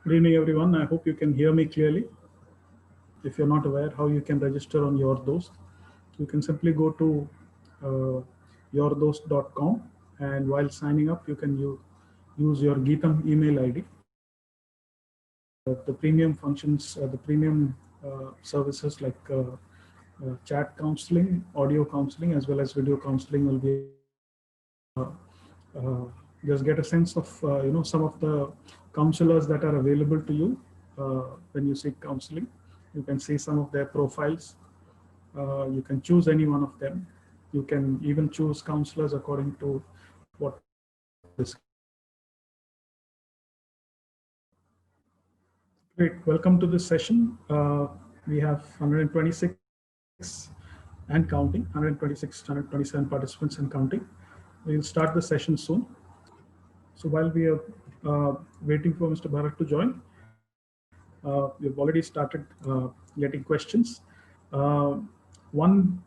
Good evening, everyone. I hope you can hear me clearly. If you're not aware how you can register on YourDost, you can simply go to uh, yourdost.com, and while signing up, you can use your Geetam email ID. The premium functions, the premium services like chat counseling, audio counseling, as well as video counseling will be uh, just get a sense of some of the counselors that are available to you when you seek counseling. You can see some of their profiles. You can choose any one of them. You can even choose counselors according to what Great. Welcome to this session. We have 126 and counting, 126, 127 participants and counting. We'll start the session soon. So while we are waiting for Mr. Bharat to join, we've already started getting questions. Uh, one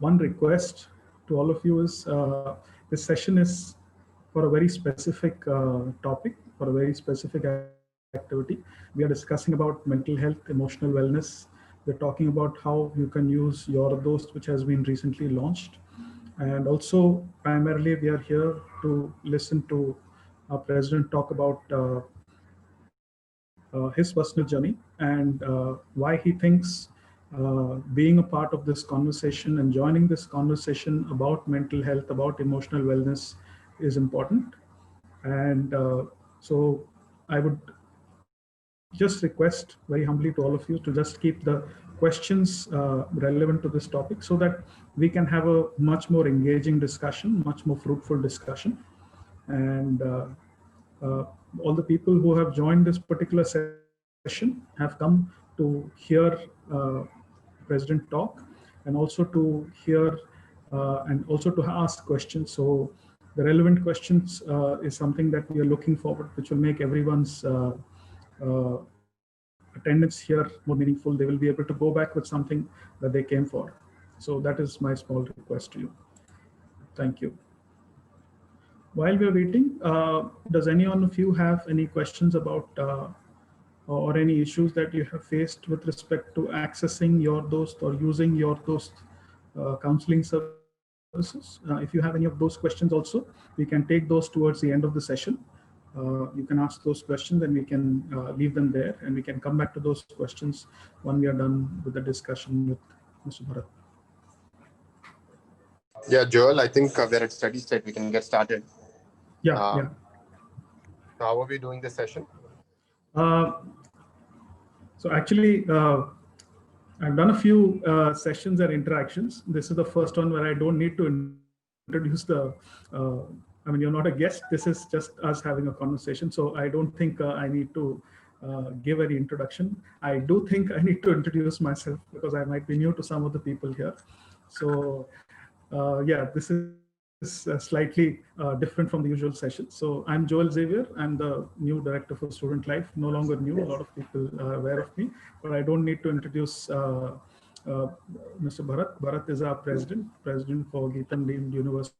one request to all of you is this session is for a very specific topic, for a very specific activity. We are discussing about mental health, emotional wellness. We're talking about how you can use Your Dost, which has been recently launched. And also, primarily, we are here to listen to our president talk about his personal journey and why he thinks being a part of this conversation and joining this conversation about mental health, about emotional wellness is important. And so I would just request very humbly to all of you to just keep the questions relevant to this topic so that we can have a much more engaging discussion, much more fruitful discussion. And uh, all the people who have joined this particular session have come to hear uh, President talk and also to hear and also to ask questions. So the relevant questions is something that we are looking forward, which will make everyone's uh, attendance here more meaningful. They will be able to go back with something that they came for. So that is my small request to you. Thank you. While we are waiting, does any one of you have any questions about or any issues that you have faced with respect to accessing Your Dost or using Your Dost counseling services? If you have any of those questions also, we can take those towards the end of the session. You can ask those questions and we can leave them there and we can come back to those questions when we are done with the discussion with Mr. Bharat. Yeah, Joel, I think we're at steady state. We can get started. Yeah, Uh, yeah. how are we doing this session? Uh, so actually, I've done a few sessions and interactions. This is the first one where I don't need to introduce the. Uh, I mean, you're not a guest. This is just us having a conversation. So I don't think I need to give any introduction. I do think I need to introduce myself because I might be new to some of the people here. So yeah, this is slightly different from the usual session. So I'm Joel Xavier. I'm the new director for Student Life. No longer new. A lot of people are aware of me, but I don't need to introduce uh, Mr. Bharat. Bharat is our president for Geetam Deemed University,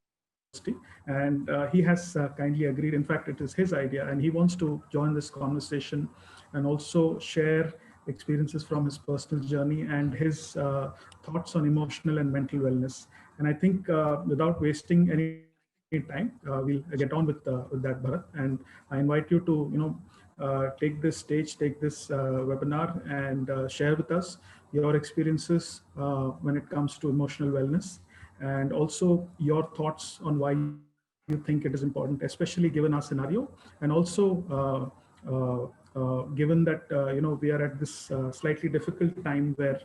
and he has kindly agreed. In fact, it is his idea, and he wants to join this conversation and also share experiences from his personal journey and his thoughts on emotional and mental wellness. And I think without wasting any time, we'll get on with that, Bharat. And I invite you to take this stage, take this webinar, and share with us your experiences when it comes to emotional wellness, and also your thoughts on why you think it is important, especially given our scenario, and also given that we are at this slightly difficult time where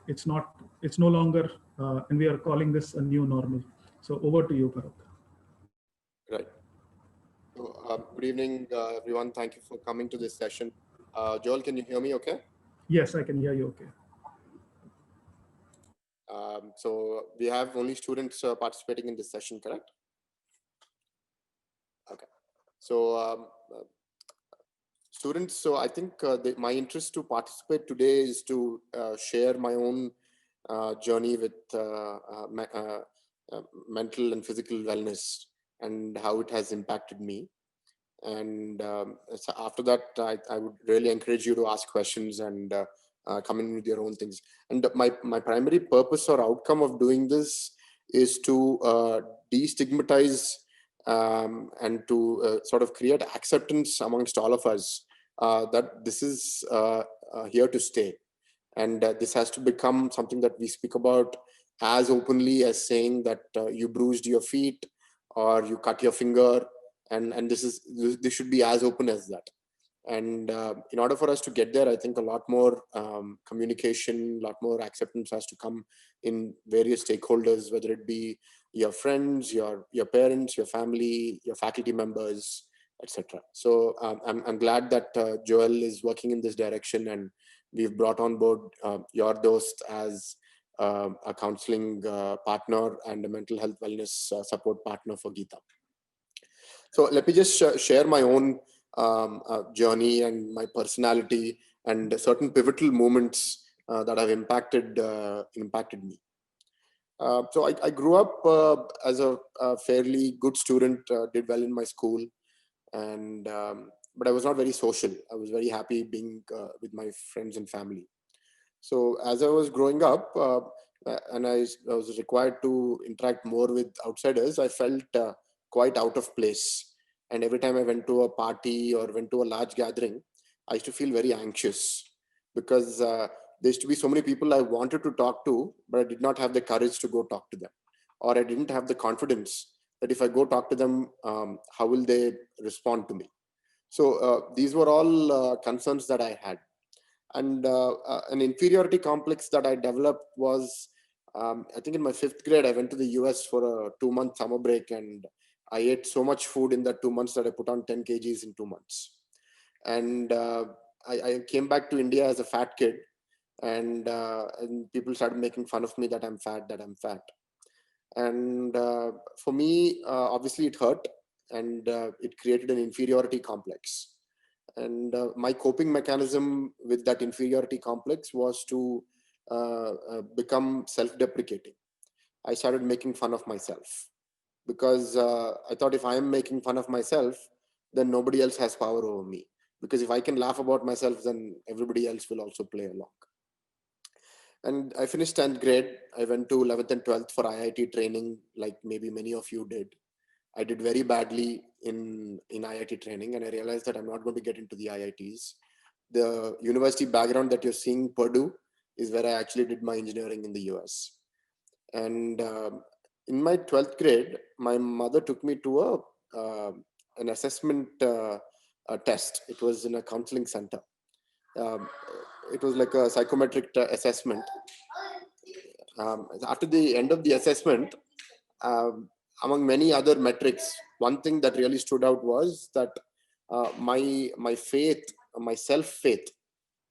it's no longer, and we are calling this a new normal. So over to you, Bharat. Right. So, good evening, everyone. Thank you for coming to this session. Joel, can you hear me okay? Yes, I can hear you okay. So we have only students participating in this session, correct? Okay. So students, so I think my interest to participate today is to share my own journey with mental and physical wellness and how it has impacted me. And so after that, I would really encourage you to ask questions and come in with your own things. And my primary purpose or outcome of doing this is to destigmatize and to sort of create acceptance amongst all of us that this is here to stay. And this has to become something that we speak about as openly as saying that you bruised your feet or you cut your finger, and this should be as open as that. And in order for us to get there, I think a lot more communication, a lot more acceptance has to come in various stakeholders, whether it be your friends, your parents, your family, your faculty members, etc. So I'm glad that Joel is working in this direction, and we've brought on board your Dost as a counseling partner and a mental health wellness support partner for Geeta. So let me just share my own journey and my personality and certain pivotal moments that have impacted me. So I grew up as a fairly good student, did well in my school, and but I was not very social. I was very happy being with my friends and family. So as I was growing up, and I was required to interact more with outsiders, I felt quite out of place. And every time I went to a party or went to a large gathering, I used to feel very anxious because there used to be so many people I wanted to talk to, but I did not have the courage to go talk to them, or I didn't have the confidence that if I go talk to them, how will they respond to me? So these were all concerns that I had. And an inferiority complex that I developed was, I think in my 5th grade, I went to the US for a 2-month summer break, and I ate so much food in that 2 months that I put on 10 kgs in 2 months. And I came back to India as a fat kid, and people started making fun of me that I'm fat, that I'm fat. And for me, obviously it hurt, and it created an inferiority complex. And my coping mechanism with that inferiority complex was to become self-deprecating. I started making fun of myself because I thought if I am making fun of myself, then nobody else has power over me. Because if I can laugh about myself, then everybody else will also play along. And I finished 10th grade. I went to 11th and 12th for IIT training, like maybe many of you did. I did very badly in IIT training, and I realized that I'm not going to get into the IITs. The university background that you're seeing, Purdue, is where I actually did my engineering in the US. And in my 12th grade, my mother took me to an assessment test. It was in a counseling center. Um, it was like a psychometric assessment. After the end of the assessment, among many other metrics, one thing that really stood out was that my faith, my self faith,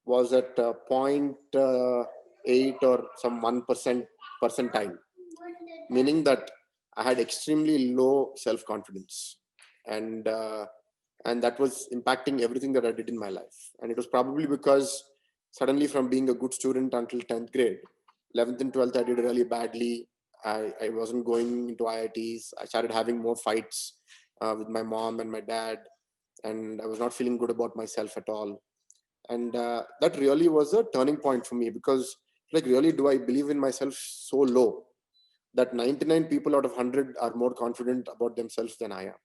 was at 0.8 or some 1% percentile, meaning that I had extremely low self confidence, and that was impacting everything that I did in my life. And it was probably because suddenly, from being a good student until 10th grade, 11th and 12th, I did really badly. I wasn't going into IITs. I started having more fights with my mom and my dad, and I was not feeling good about myself at all. And that really was a turning point for me, because, like, really, do I believe in myself so low that 99 people out of 100 are more confident about themselves than I am?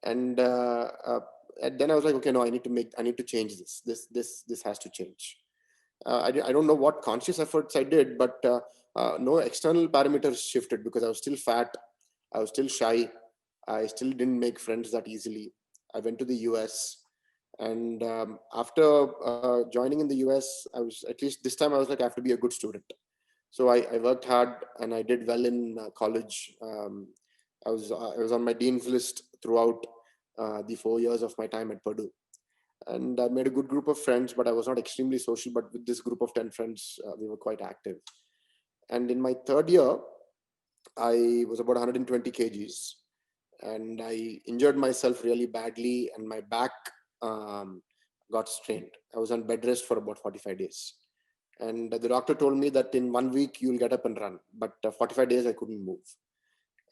And then I was like, okay, no, I need to change this. This has to change. I don't know what conscious efforts I did, but no external parameters shifted, because I was still fat, I was still shy, I still didn't make friends that easily. I went to the US, and after joining in the US, I was, at least this time, I was like, I have to be a good student. So I worked hard, and I did well in college. I was on my dean's list throughout the 4 years of my time at Purdue. And I made a good group of friends, but I was not extremely social. But with this group of 10 friends, we were quite active. And in my 3rd year, I was about 120 kgs, and I injured myself really badly, and my back got strained. I was on bed rest for about 45 days. And the doctor told me that in 1 week, you'll get up and run. But 45 days, I couldn't move.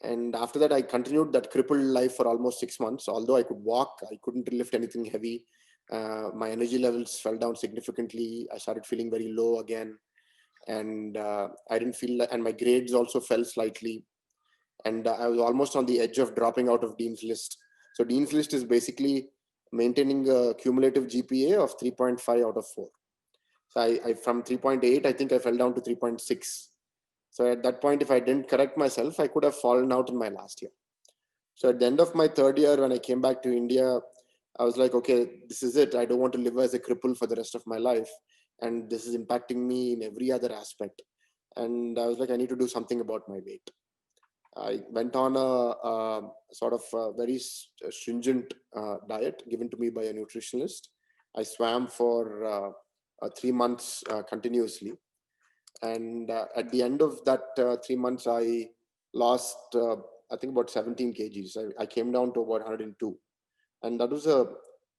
And after that, I continued that crippled life for almost 6 months. Although I could walk, I couldn't lift anything heavy. My energy levels fell down significantly. I started feeling very low again. And I didn't feel like, and my grades also fell slightly. And I was almost on the edge of dropping out of Dean's List. So Dean's List is basically maintaining a cumulative GPA of 3.5 out of 4. So I from 3.8, I think I fell down to 3.6. So at that point, if I didn't correct myself, I could have fallen out in my last year. So at the end of my third year, when I came back to India, I was like, okay, this is it. I don't want to live as a cripple for the rest of my life. And this is impacting me in every other aspect. And I was like, I need to do something about my weight. I went on a sort of a very stringent diet given to me by a nutritionist. I swam for 3 months continuously. And at the end of that 3 months, I lost, I think, about 17 kgs. I came down to about 102. And that was a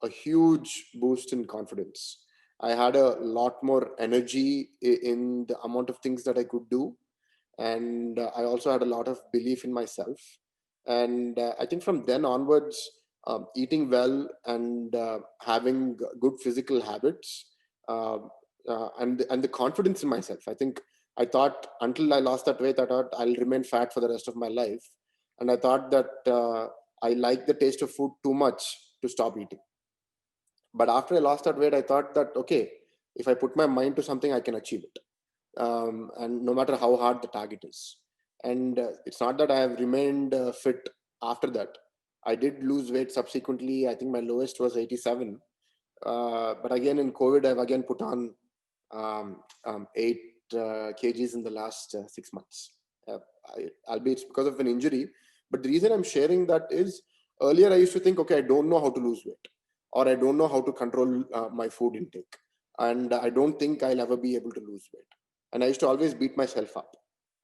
huge boost in confidence. I had a lot more energy in the amount of things that I could do. And I also had a lot of belief in myself. And I think from then onwards, eating well and having good physical habits, uh, and the confidence in myself. I think I thought until I lost that weight, I thought I'll remain fat for the rest of my life. And I thought that I like the taste of food too much to stop eating. But after I lost that weight, I thought that, okay, if I put my mind to something, I can achieve it. And no matter how hard the target is. And it's not that I have remained fit after that. I did lose weight subsequently. I think my lowest was 87. But again, in COVID, I've again put on 8 kgs in the last 6 months. Albeit it's because of an injury. But the reason I'm sharing that is earlier I used to think, okay, I don't know how to lose weight, or I don't know how to control my food intake. And I don't think I'll ever be able to lose weight. And I used to always beat myself up.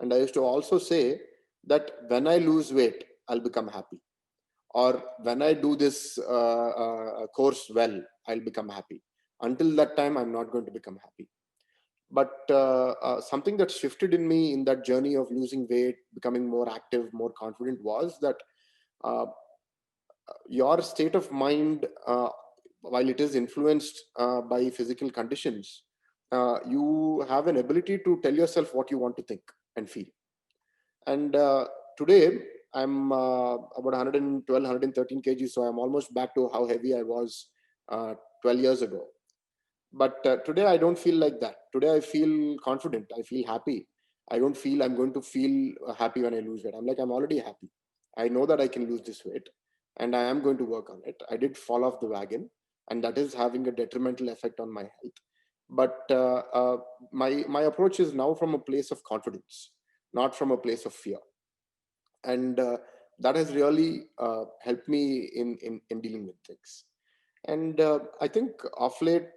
And I used to also say that when I lose weight, I'll become happy. Or when I do this course well, I'll become happy. Until that time, I'm not going to become happy. But something that shifted in me in that journey of losing weight, becoming more active, more confident, was that uh, your state of mind, while it is influenced by physical conditions, you have an ability to tell yourself what you want to think and feel. And today, I'm about 112, 113 kgs, so I'm almost back to how heavy I was 12 years ago. But today, I don't feel like that. Today, I feel confident. I feel happy. I don't feel I'm going to feel happy when I lose weight. I'm like, I'm already happy. I know that I can lose this weight, and I am going to work on it. I did fall off the wagon, and that is having a detrimental effect on my health. But my approach is now from a place of confidence, not from a place of fear. And that has really helped me in dealing with things. And I think of late,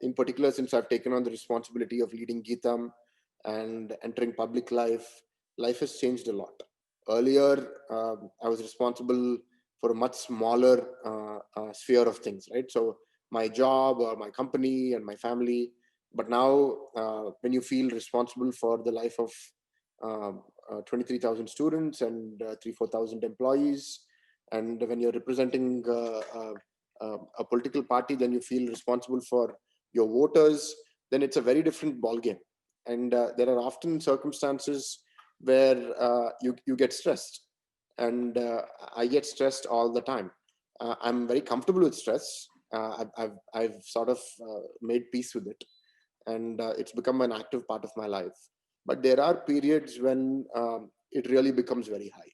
in particular, since I've taken on the responsibility of leading Geetam and entering public life, life has changed a lot. Earlier, I was responsible for a much smaller sphere of things, right? So my job or my company and my family. But now, when you feel responsible for the life of 23,000 students and 4,000 employees, and when you're representing a political party, then you feel responsible for your voters, then it's a very different ballgame. And there are often circumstances where you get stressed. And I get stressed all the time. I'm very comfortable with stress. I've sort of made peace with it. And it's become an active part of my life. But there are periods when it really becomes very high.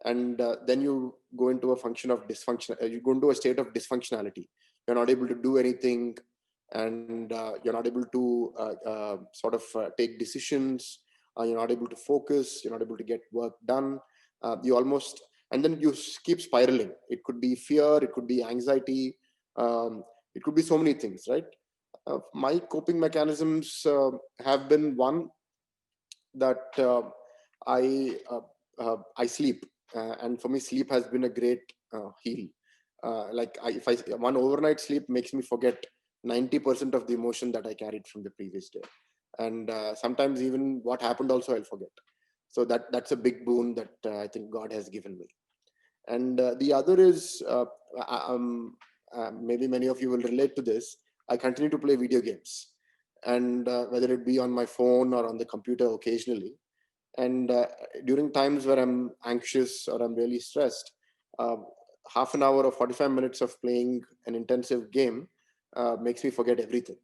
And then you go into a function of dysfunction. You go into a state of dysfunctionality. You're not able to do anything, and you're not able to sort of take decisions. You're not able to focus. You're not able to get work done. You almost, and then you keep spiraling. It could be fear. It could be anxiety. It could be so many things, right? My coping mechanisms have been one that I sleep, and for me, sleep has been a great heal. Like if I one overnight sleep makes me forget 90% of the emotion that I carried from the previous day, and sometimes even what happened also I'll forget. So that's a big boon that I think God has given me. And the other is, maybe many of you will relate to this. I continue to play video games, and whether it be on my phone or on the computer occasionally. And during times where I'm anxious or I'm really stressed, uh, half an hour or 45 minutes of playing an intensive game makes me forget everything,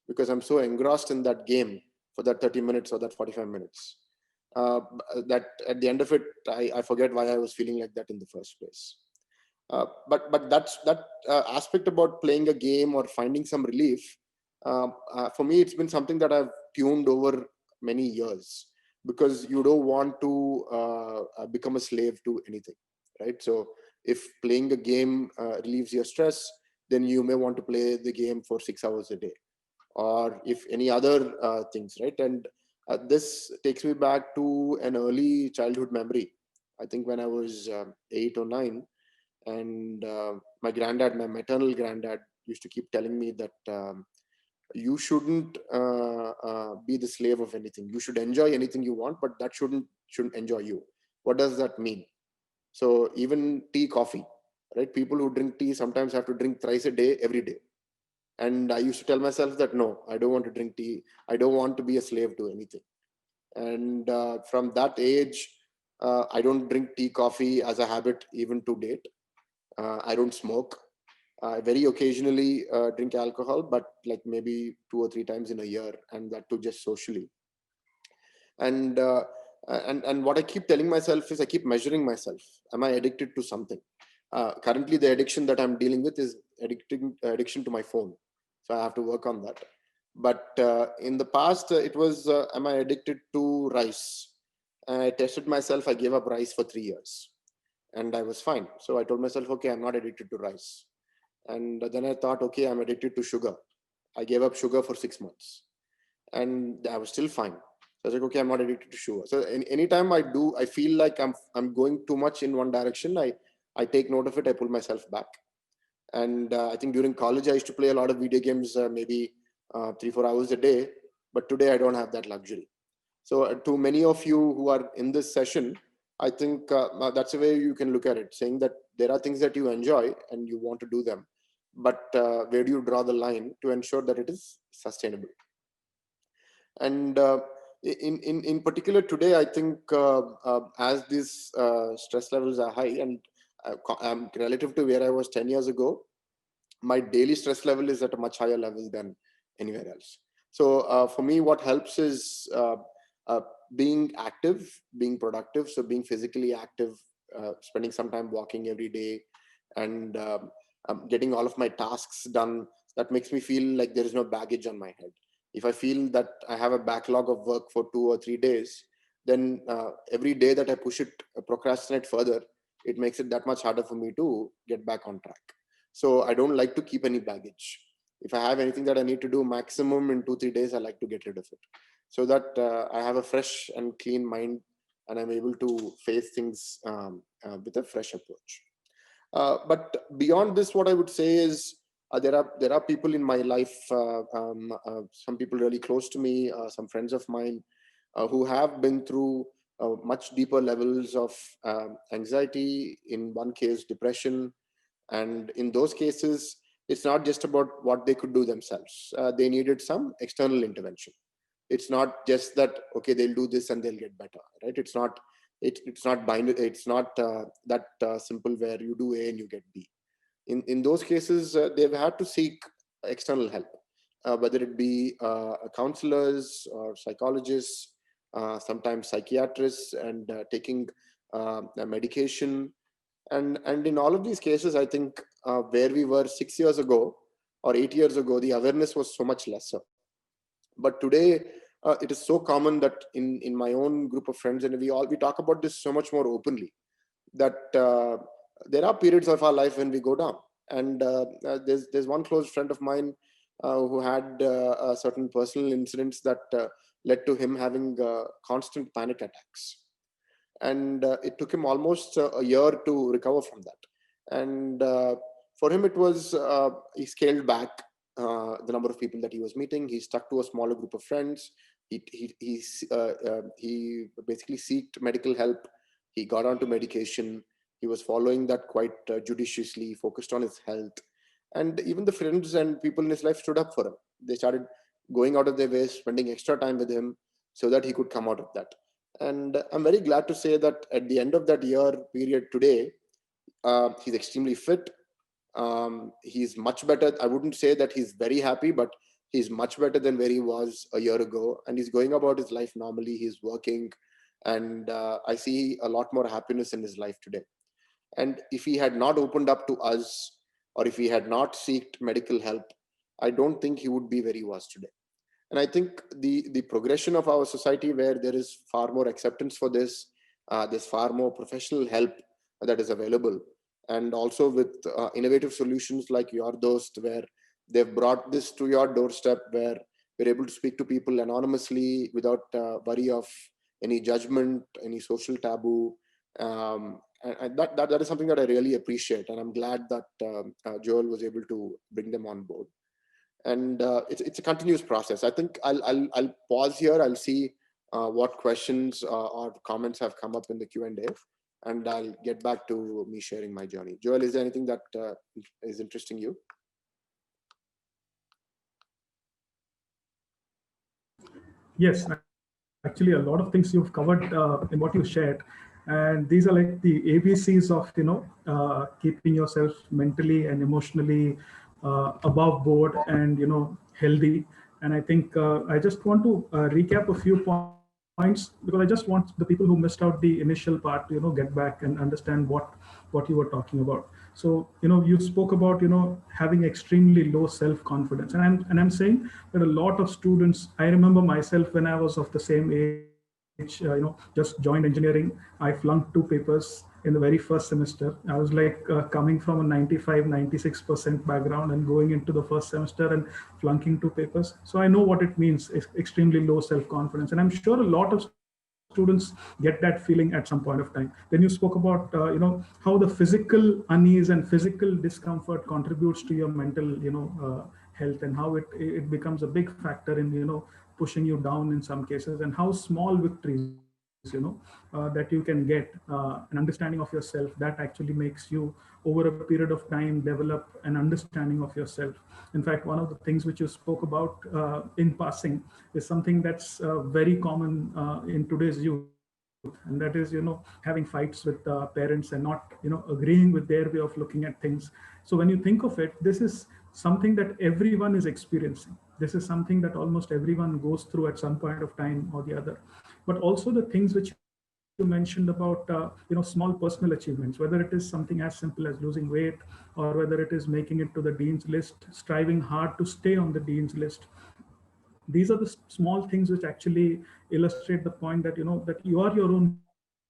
because I'm so engrossed in that game for that 30 minutes or that 45 minutes, that at the end of it, I forget why I was feeling like that in the first place. But that's that aspect about playing a game or finding some relief. For me, it's been something that I've tuned over many years, because you don't want to become a slave to anything, right? So if playing a game relieves your stress, then you may want to play the game for 6 hours a day, or if any other things, right? And this takes me back to an early childhood memory. I think when I was 8 or 9, and my granddad, my maternal granddad, used to keep telling me that you shouldn't be the slave of anything. You should enjoy anything you want, but that shouldn't enjoy you. What does that mean? So even tea, coffee, right? People who drink tea sometimes have to drink thrice a day, every day. And I used to tell myself that no, I don't want to drink tea. I don't want to be a slave to anything. And from that age, I don't drink tea, coffee as a habit even to date. I don't smoke. I very occasionally drink alcohol, but like maybe 2 or 3 times in a year, and that too just socially. And and what I keep telling myself is, I keep measuring myself. Am I addicted to something? Currently, the addiction that I'm dealing with is addiction to my phone. So I have to work on that. But in the past, it was, am I addicted to rice? I tested myself. I gave up rice for 3 years, and I was fine. So I told myself, okay, I'm not addicted to rice. And then I thought, okay, I'm addicted to sugar. I gave up sugar for 6 months, and I was still fine. So I was like, okay, I'm not addicted to sugar. So anytime I feel like I'm going too much in one direction, I take note of it. I pull myself back. And I think during college, I used to play a lot of video games, maybe 3-4 hours a day. But today, I don't have that luxury. So to many of you who are in this session, I think that's a way you can look at it, saying that there are things that you enjoy and you want to do them, but where do you draw the line to ensure that it is sustainable? And in particular today, I think as these stress levels are high, and relative to where I was 10 years ago, my daily stress level is at a much higher level than anywhere else. So for me, what helps is uh, being active, being productive. So being physically active, spending some time walking every day, and getting all of my tasks done. That makes me feel like there is no baggage on my head. If I feel that I have a backlog of work for 2 or 3 days, then every day that I push it, procrastinate further, it makes it that much harder for me to get back on track. So I don't like to keep any baggage. If I have anything that I need to do, maximum in 2-3 days, I like to get rid of it, so that I have a fresh and clean mind, and I'm able to face things with a fresh approach. But beyond this, what I would say is, there are people in my life, some people really close to me, some friends of mine, who have been through much deeper levels of anxiety, in one case depression. And in those cases, it's not just about what they could do themselves. They needed some external intervention. It's not just that, okay, they'll do this and they'll get better, right? It's not binary. It's not that simple, where you do A and you get B. In those cases, they've had to seek external help, whether it be counselors or psychologists, sometimes psychiatrists, and taking medication. And in all of these cases, I think where we were 6 years ago or 8 years ago, the awareness was so much lesser. But today, it is so common that in my own group of friends, and we talk about this so much more openly, that there are periods of our life when we go down. And there's one close friend of mine who had certain personal incidents that led to him having constant panic attacks. And it took him almost a year to recover from that. And for him, it was, he scaled back the number of people that he was meeting. He stuck to a smaller group of friends. he basically sought medical help. He got onto medication. He was following that quite judiciously, focused on his health. And even the friends and people in his life stood up for him. They started going out of their way, spending extra time with him so that he could come out of that. And I'm very glad to say that at the end of that year period today, he's extremely fit. He's much better. I wouldn't say that he's very happy, but he's much better than where he was a year ago. And he's going about his life normally. He's working. And I see a lot more happiness in his life today. And if he had not opened up to us, or if he had not sought medical help, I don't think he would be where he was today. And I think the progression of our society, where there is far more acceptance for this, there's far more professional help that is available, and also with innovative solutions like Your Dost, where they've brought this to your doorstep, where we're able to speak to people anonymously without worry of any judgment, any social taboo. And that is something that I really appreciate, and I'm glad that Joel was able to bring them on board. And it's a continuous process. I think I'll pause here. I'll see what questions or comments have come up in the Q&A, and I'll get back to me sharing my journey. Joel, is there anything that is interesting you? Yes, actually, a lot of things you've covered in what you shared, and these are like the ABCs of keeping yourself mentally and emotionally above board and healthy. And I think I just want to recap a few points, because I just want the people who missed out the initial part to get back and understand what you were talking about. So you spoke about having extremely low self-confidence, and I'm saying that a lot of students, I remember myself when I was of the same age, just joined engineering. I flunked 2 papers in the very first semester. I was like coming from a 95, 96% background and going into the first semester and flunking 2 papers. So I know what it means, extremely low self-confidence. And I'm sure a lot of students get that feeling at some point of time. Then you spoke about, how the physical unease and physical discomfort contributes to your mental, health, and how it becomes a big factor in, pushing you down in some cases, and how small victories, that you can get, an understanding of yourself, that actually makes you over a period of time develop an understanding of yourself. In fact, one of the things which you spoke about in passing is something that's very common in today's youth, and that is having fights with parents and not agreeing with their way of looking at things. So when you think of it, this is something that everyone is experiencing. This is something that almost everyone goes through at some point of time or the other. But also the things which you mentioned about small personal achievements, whether it is something as simple as losing weight, or whether it is making it to the dean's list, striving hard to stay on the dean's list. These are the small things which actually illustrate the point that that you are your own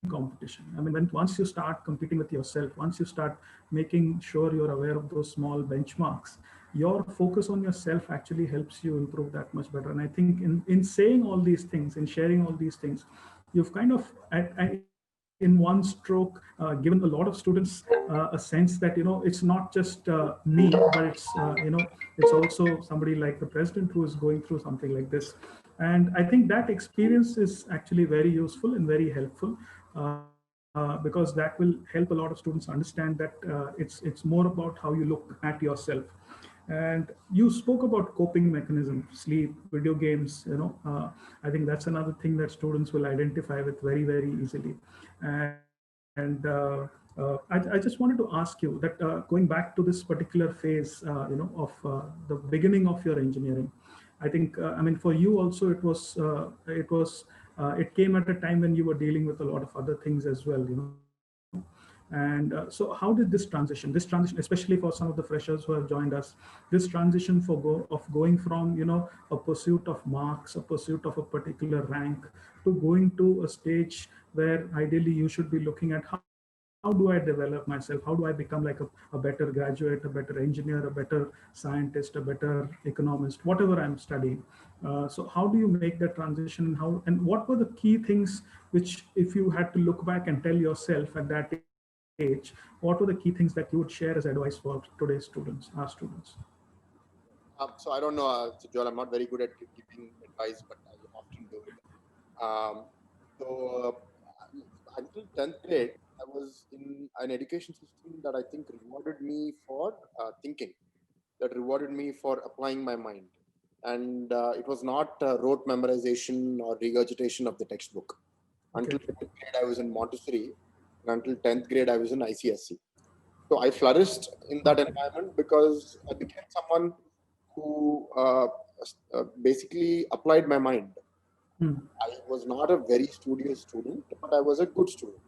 competition. I mean, once you start competing with yourself, once you start making sure you're aware of those small benchmarks, your focus on yourself actually helps you improve that much better. And I think in saying all these things, in sharing all these things, you've kind of in one stroke given a lot of students a sense that it's not just me, but it's also somebody like the president who is going through something like this. And I think that experience is actually very useful and very helpful, because that will help a lot of students understand that it's more about how you look at yourself. And you spoke about coping mechanism, sleep, video games. I think that's another thing that students will identify with very, very easily. And I just wanted to ask you that going back to this particular phase, of the beginning of your engineering. I think, I mean, for you also, it came at a time when you were dealing with a lot of other things as well. And so how did this transition, especially for some of the freshers who have joined us, this transition of going from, a pursuit of marks, a pursuit of a particular rank, to going to a stage where ideally you should be looking at how do I develop myself? How do I become like a better graduate, a better engineer, a better scientist, a better economist, whatever I'm studying. So how do you make that transition, and what were the key things which, if you had to look back and tell yourself at that age, what were the key things that you would share as advice for today's students, our students? So I don't know, so Joel, I'm not very good at giving advice, but often do it. So until 10th grade, I was in an education system that I think rewarded me for thinking, that rewarded me for applying my mind. And it was not rote memorization or regurgitation of the textbook. Until Okay. 10th grade, I was in Montessori, and until 10th grade, I was in ICSC. So I flourished in that environment because I became someone who basically applied my mind. Hmm. I was not a very studious student, but I was a good student.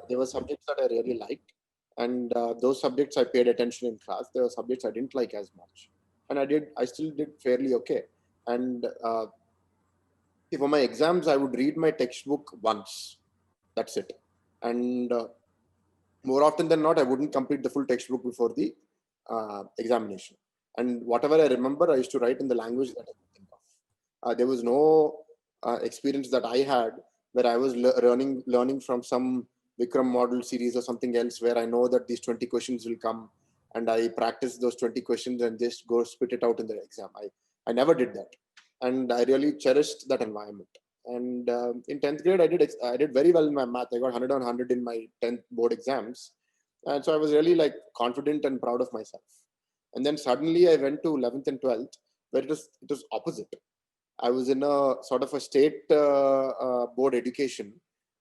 There were subjects that I really liked, and those subjects I paid attention in class. There were subjects I didn't like as much, and I still did fairly okay. And for my exams, I would read my textbook once. That's it. And more often than not, I wouldn't complete the full textbook before the examination. And whatever I remember, I used to write in the language that I could think of. There was no experience that I had where I was learning from some Vikram model series or something else where I know that these 20 questions will come and I practice those 20 questions and just go spit it out in the exam. I never did that. And I really cherished that environment. And in 10th grade, I did very well in my math. I got 100 on 100 in my 10th board exams. And so I was really like confident and proud of myself. And then suddenly I went to 11th and 12th where it was opposite. I was in a sort of a state board education,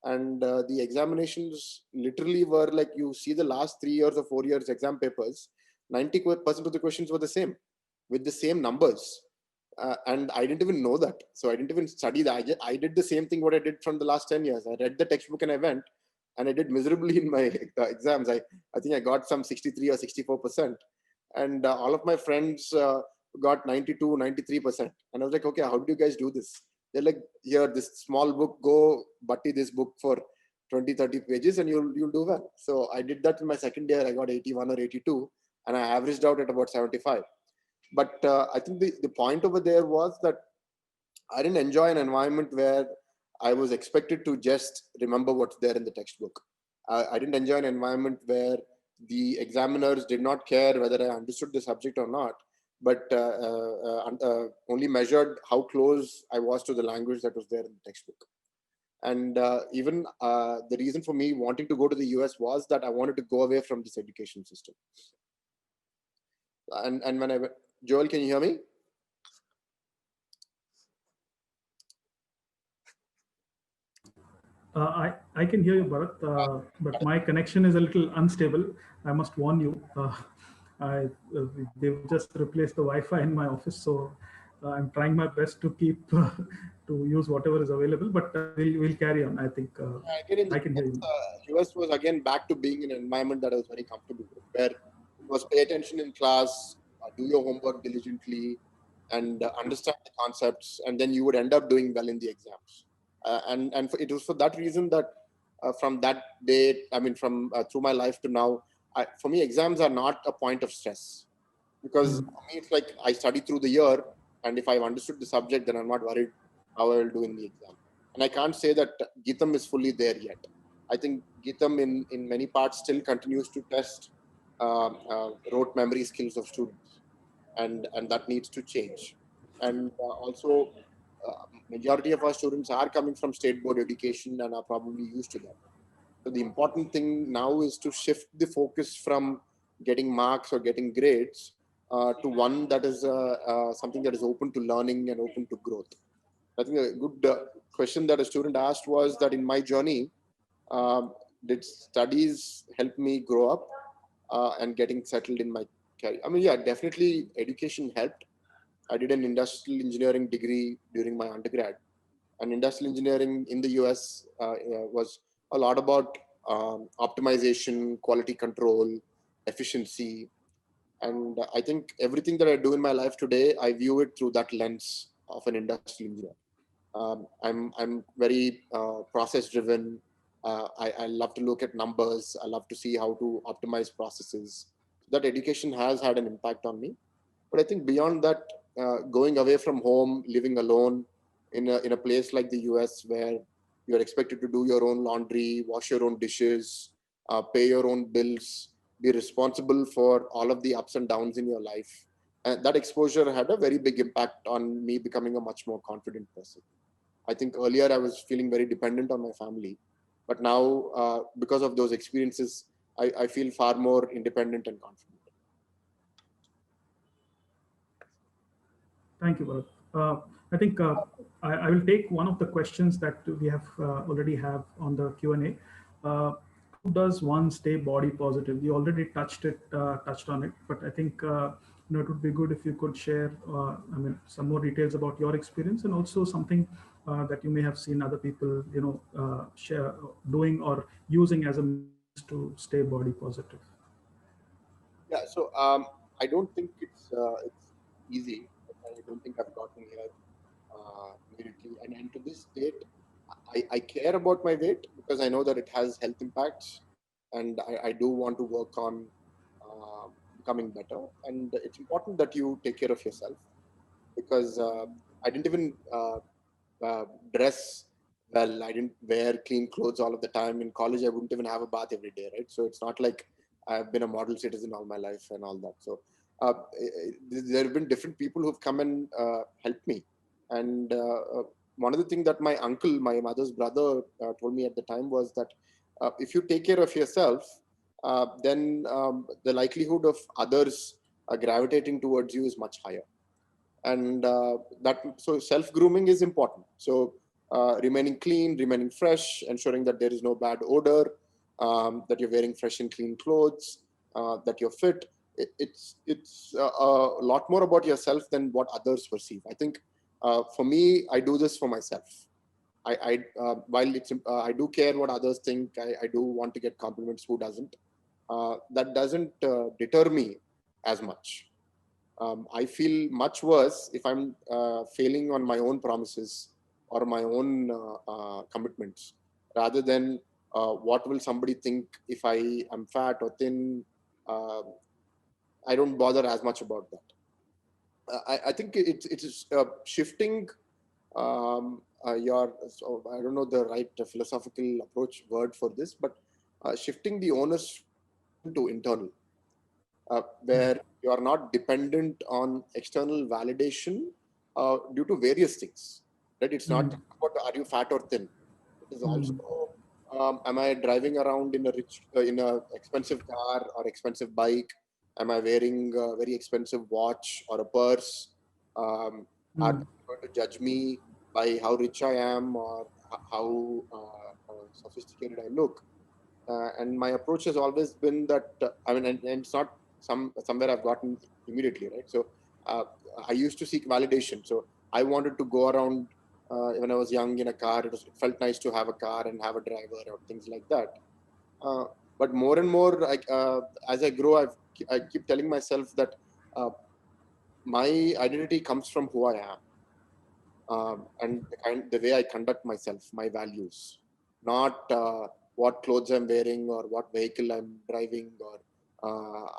and the examinations literally were like you see the last 3 years or 4 years exam papers. 90% of the questions were the same, with the same numbers, and I didn't even know that. So I didn't even study that. I did the same thing what I did from the last 10 years. I read the textbook and I went, and I did miserably in my exams. I think I got some 63 or 64%, and all of my friends got 92, 93%. And I was like, okay, how do you guys do this? They're like, here, this small book, go butty this book for 20, 30 pages and you'll do well. So I did that in my second year. I got 81 or 82 and I averaged out at about 75. But I think the point over there was that I didn't enjoy an environment where I was expected to just remember what's there in the textbook. I didn't enjoy an environment where the examiners did not care whether I understood the subject or not, but only measured how close I was to the language that was there in the textbook. And even the reason for me wanting to go to the US was that I wanted to go away from this education system. And when Joel, can you hear me? I can hear you, Bharat, but my connection is a little unstable. I must warn you. I they've just replaced the Wi-Fi in my office, so I'm trying my best to keep to use whatever is available. But we'll carry on. I think Again, in the I can hear you. US was again back to being in an environment that I was very comfortable with, where it was pay attention in class, do your homework diligently, and understand the concepts, and then you would end up doing well in the exams. It was for that reason that from that day, I mean, from through my life to now, for me, exams are not a point of stress because Hmm. for me, it's like I study through the year, and if I've understood the subject, then I'm not worried how I will do in the exam. And I can't say that Gitam is fully there yet. I think Gitam in many parts still continues to test rote memory skills of students, and that needs to change. And also, majority of our students are coming from state board education and are probably used to that. So the important thing now is to shift the focus from getting marks or getting grades to one that is something that is open to learning and open to growth. I think a good question that a student asked was that in my journey, did studies help me grow up and getting settled in my career? I mean, yeah, definitely education helped. I did an industrial engineering degree during my undergrad, and industrial engineering in the US was a lot about optimization, quality control, efficiency. And I think everything that I do in my life today, I view it through that lens of an industrial engineer. I'm very process driven. I love to look at numbers. I love to see how to optimize processes. That education has had an impact on me. But I think beyond that, going away from home, living alone in a place like the US where you're expected to do your own laundry, wash your own dishes, pay your own bills, be responsible for all of the ups and downs in your life, And that exposure had a very big impact on me becoming a much more confident person. I think earlier I was feeling very dependent on my family, but now because of those experiences, I feel far more independent and confident. Thank you, Bharat. I think I will take one of the questions that we have already have on the Q&A. How does one stay body positive? You already touched on it, but I think it would be good if you could share, some more details about your experience, and also something that you may have seen other people, share doing or using as a means to stay body positive. Yeah, so I don't think it's easy. I don't think I've gotten here immediately. And to this date, I care about my weight because I know that it has health impacts, and I do want to work on becoming better. And it's important that you take care of yourself because I didn't even uh, dress well. I didn't wear clean clothes all of the time. In college, I wouldn't even have a bath every day, right? So it's not like I've been a model citizen all my life and all that. So there have been different people who've come and helped me. And one of the things that my uncle, my mother's brother, told me at the time was that if you take care of yourself, then the likelihood of others gravitating towards you is much higher. And that so self grooming is important. So remaining clean, remaining fresh, ensuring that there is no bad odor, that you're wearing fresh and clean clothes, that you're fit. It's a lot more about yourself than what others perceive. I think for me, I do this for myself. While I do care what others think, I do want to get compliments. Who doesn't? That doesn't deter me as much. I feel much worse if I'm failing on my own promises or my own commitments, rather than what will somebody think if I am fat or thin. Uh, I don't bother as much about that. I think it's shifting your. So I don't know the right philosophical approach word for this, but shifting the onus to internal, where you are not dependent on external validation due to various things. Right? It's not about are you fat or thin. It is also am I driving around in a in a expensive car or expensive bike? Am I wearing a very expensive watch or a purse? Are Mm. people going to judge me by how rich I am or how sophisticated I look? And my approach has always been that and it's not somewhere I've gotten immediately, right? So uh, I used to seek validation. So I wanted to go around when I was young in a car. It felt nice to have a car and have a driver or things like that. Uh, but more and more, as I grow, I keep telling myself that uh, my identity comes from who I am, and the way I conduct myself, my values, not what clothes I'm wearing or what vehicle I'm driving or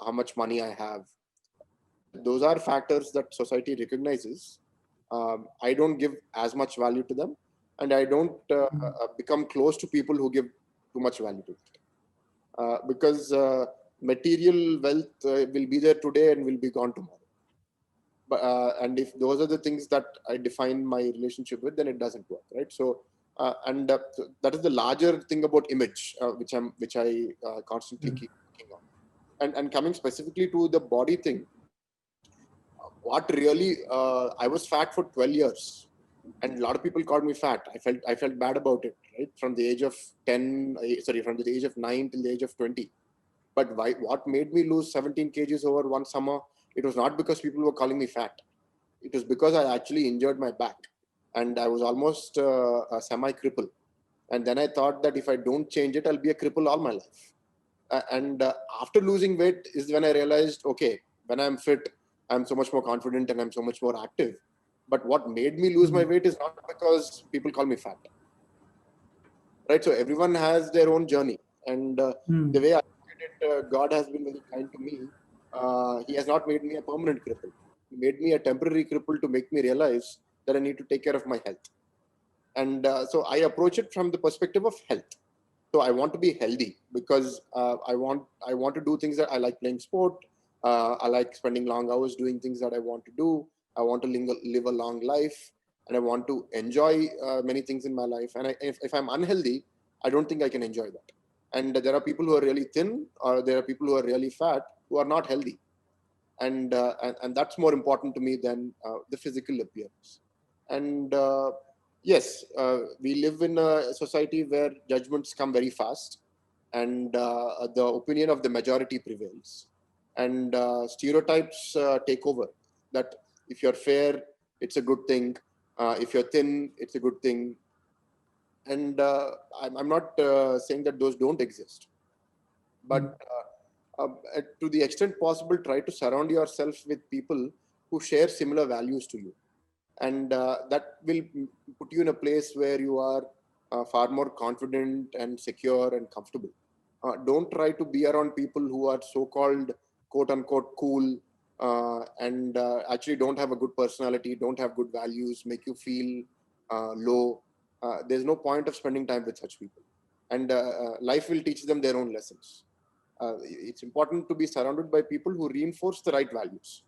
how much money I have. Those are factors that society recognizes. I don't give as much value to them, and I don't become close to people who give too much value to it. Because material wealth will be there today and will be gone tomorrow. But and if those are the things that I define my relationship with, then it doesn't work, right? So so that is the larger thing about image, which I constantly keep working on. And coming specifically to the body thing, what really I was fat for 12 years, and a lot of people called me fat. I felt bad about it, right? From the age of 10, sorry, from the age of 9 till the age of 20. But what made me lose 17 kgs over one summer? It was not because people were calling me fat. It was because I actually injured my back, and I was almost a semi-cripple. And then I thought that if I don't change it, I'll be a cripple all my life. And after losing weight is when I realized, okay, when I'm fit, I'm so much more confident and I'm so much more active. But what made me lose my weight is not because people call me fat, right? So everyone has their own journey, and the way I look at it, God has been very kind to me. He has not made me a permanent cripple. He made me a temporary cripple to make me realize that I need to take care of my health. And so I approach it from the perspective of health. So I want to be healthy because I want to do things that I like, playing sport. I like spending long hours doing things that I want to do. I want to live a long life, and I want to enjoy many things in my life. And if I'm unhealthy, I don't think I can enjoy that. And there are people who are really thin, or there are people who are really fat, who are not healthy. And that's more important to me than the physical appearance. And yes, we live in a society where judgments come very fast, and the opinion of the majority prevails, and stereotypes take over. That if you're fair, it's a good thing. If you're thin, it's a good thing. And I'm not saying that those don't exist, but to the extent possible, try to surround yourself with people who share similar values to you, and that will put you in a place where you are far more confident and secure and comfortable. Don't try to be around people who are so-called quote unquote cool, and actually don't have a good personality, don't have good values, make you feel low. There's no point of spending time with such people, and life will teach them their own lessons. It's important to be surrounded by people who reinforce the right values.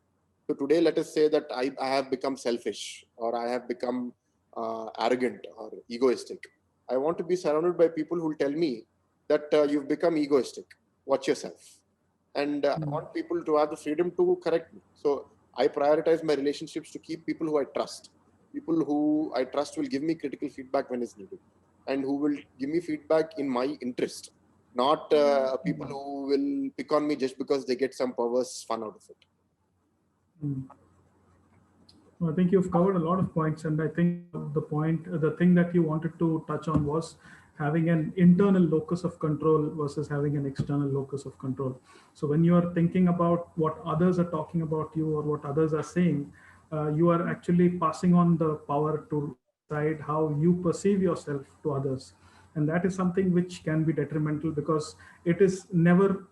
So today, let us say that I have become selfish, or I have become arrogant or egoistic. I want to be surrounded by people who will tell me that you've become egoistic. Watch yourself. And I want people to have the freedom to correct me. So I prioritize my relationships to keep people who I trust. People who I trust will give me critical feedback when it's needed, and who will give me feedback in my interest, not people who will pick on me just because they get some perverse fun out of it. Mm. I think you've covered a lot of points, and I think the thing that you wanted to touch on was having an internal locus of control versus having an external locus of control. So when you are thinking about what others are talking about you or what others are saying, you are actually passing on the power to decide how you perceive yourself to others. And that is something which can be detrimental, because it is never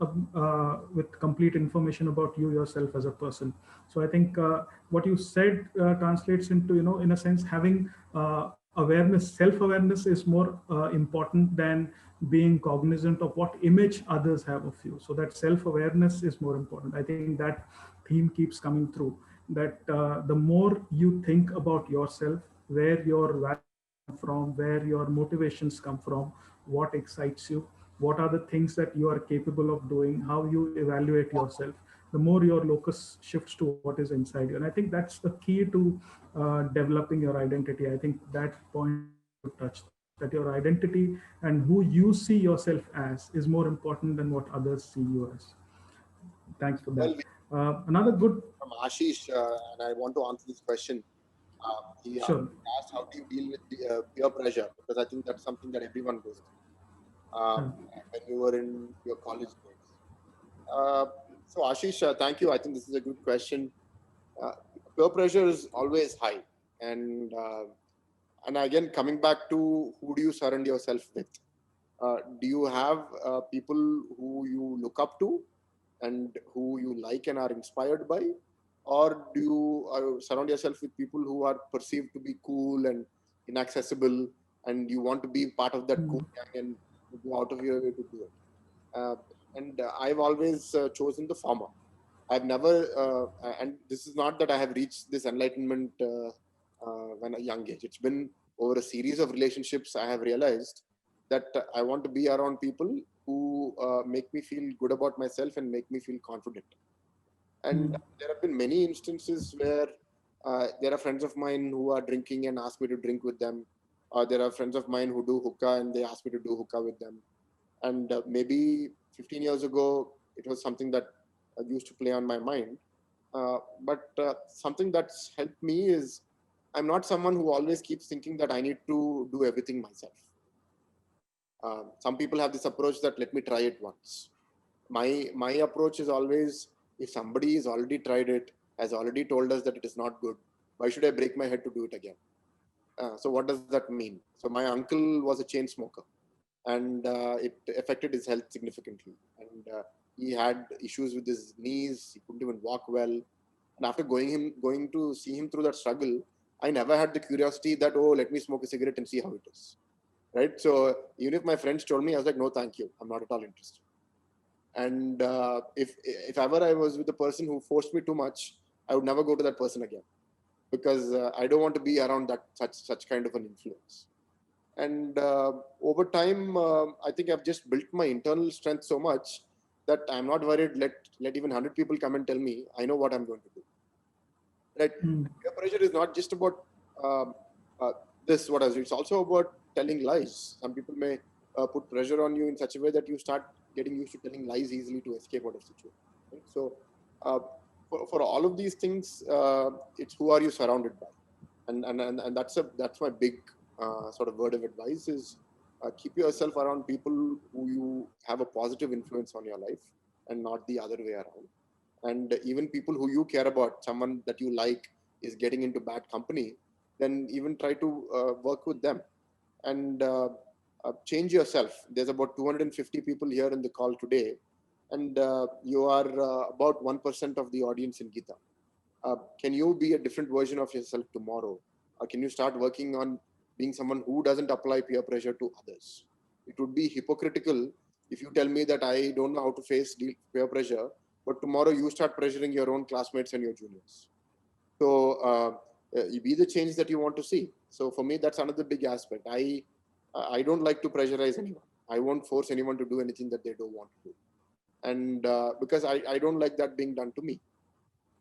with complete information about you yourself as a person. So I think what you said translates into, in a sense, having awareness. Self-awareness is more important than being cognizant of what image others have of you. So that self-awareness is more important. I think that theme keeps coming through, that the more you think about yourself, where your values come from, where your motivations come from, what excites you, what are the things that you are capable of doing, how you evaluate yourself, the more your locus shifts to what is inside you. And I think that's the key to developing your identity. I think that point you touched, that your identity and who you see yourself as is more important than what others see you as. Thanks for Well, that. we Another good, from Ashish, and I want to answer this question. He sure. asked, how do you deal with the peer pressure? Because I think that's something that everyone goes through Uh, when you were in your college days. Uh, so, Ashish, thank you. I think this is a good question. Uh, Peer pressure is always high, and again, coming back to who do you surround yourself with? Do you have people who you look up to and who you like and are inspired by, or do you surround yourself with people who are perceived to be cool and inaccessible, and you want to be part of that cool mm, gang and go out of your way to do it? And I've always chosen the former. I've never, and this is not that I have reached this enlightenment when a young age. It's been over a series of relationships. I have realized that I want to be around people who make me feel good about myself and make me feel confident. And mm, there have been many instances where there are friends of mine who are drinking and ask me to drink with them. There are friends of mine who do hookah and they ask me to do hookah with them. And maybe 15 years ago, it was something that used to play on my mind. But something that's helped me is I'm not someone who always keeps thinking that I need to do everything myself. Some people have this approach that let me try it once. My approach is always, if somebody has already tried it, has already told us that it is not good, why should I break my head to do it again? So what does that mean? So my uncle was a chain smoker, and it affected his health significantly. And he had issues with his knees. He couldn't even walk well. And after going to see him through that struggle, I never had the curiosity that, oh, let me smoke a cigarette and see how it is. Right. So even if my friends told me, I was like, no, thank you. I'm not at all interested. And if ever I was with the person who forced me too much, I would never go to that person again, because I don't want to be around that such kind of an influence. And over time, I think I've just built my internal strength so much that I'm not worried. Let even 100 people come and tell me. I know what I'm going to do. Right? Peer pressure is not just about um, uh, this. What else? It's also about telling lies. Some people may put pressure on you in such a way that you start getting used to telling lies easily to escape out of situation. Right? So, uh, for all of these things, it's who are you surrounded by, and that's my big sort of word of advice is keep yourself around people who you have a positive influence on your life, and not the other way around. And even people who you care about, someone that you like is getting into bad company, then even try to work with them, and change yourself. There's about 250 people here in the call today, and you are about 1% of the audience in Gita. Can you be a different version of yourself tomorrow? Can you start working on being someone who doesn't apply peer pressure to others? It would be hypocritical if you tell me that I don't know how to face peer pressure, but tomorrow you start pressuring your own classmates and your juniors. So you be the change that you want to see. So for me, that's another big aspect. I don't like to pressurize anyone. I won't force anyone to do anything that they don't want to do, and because I don't like that being done to me.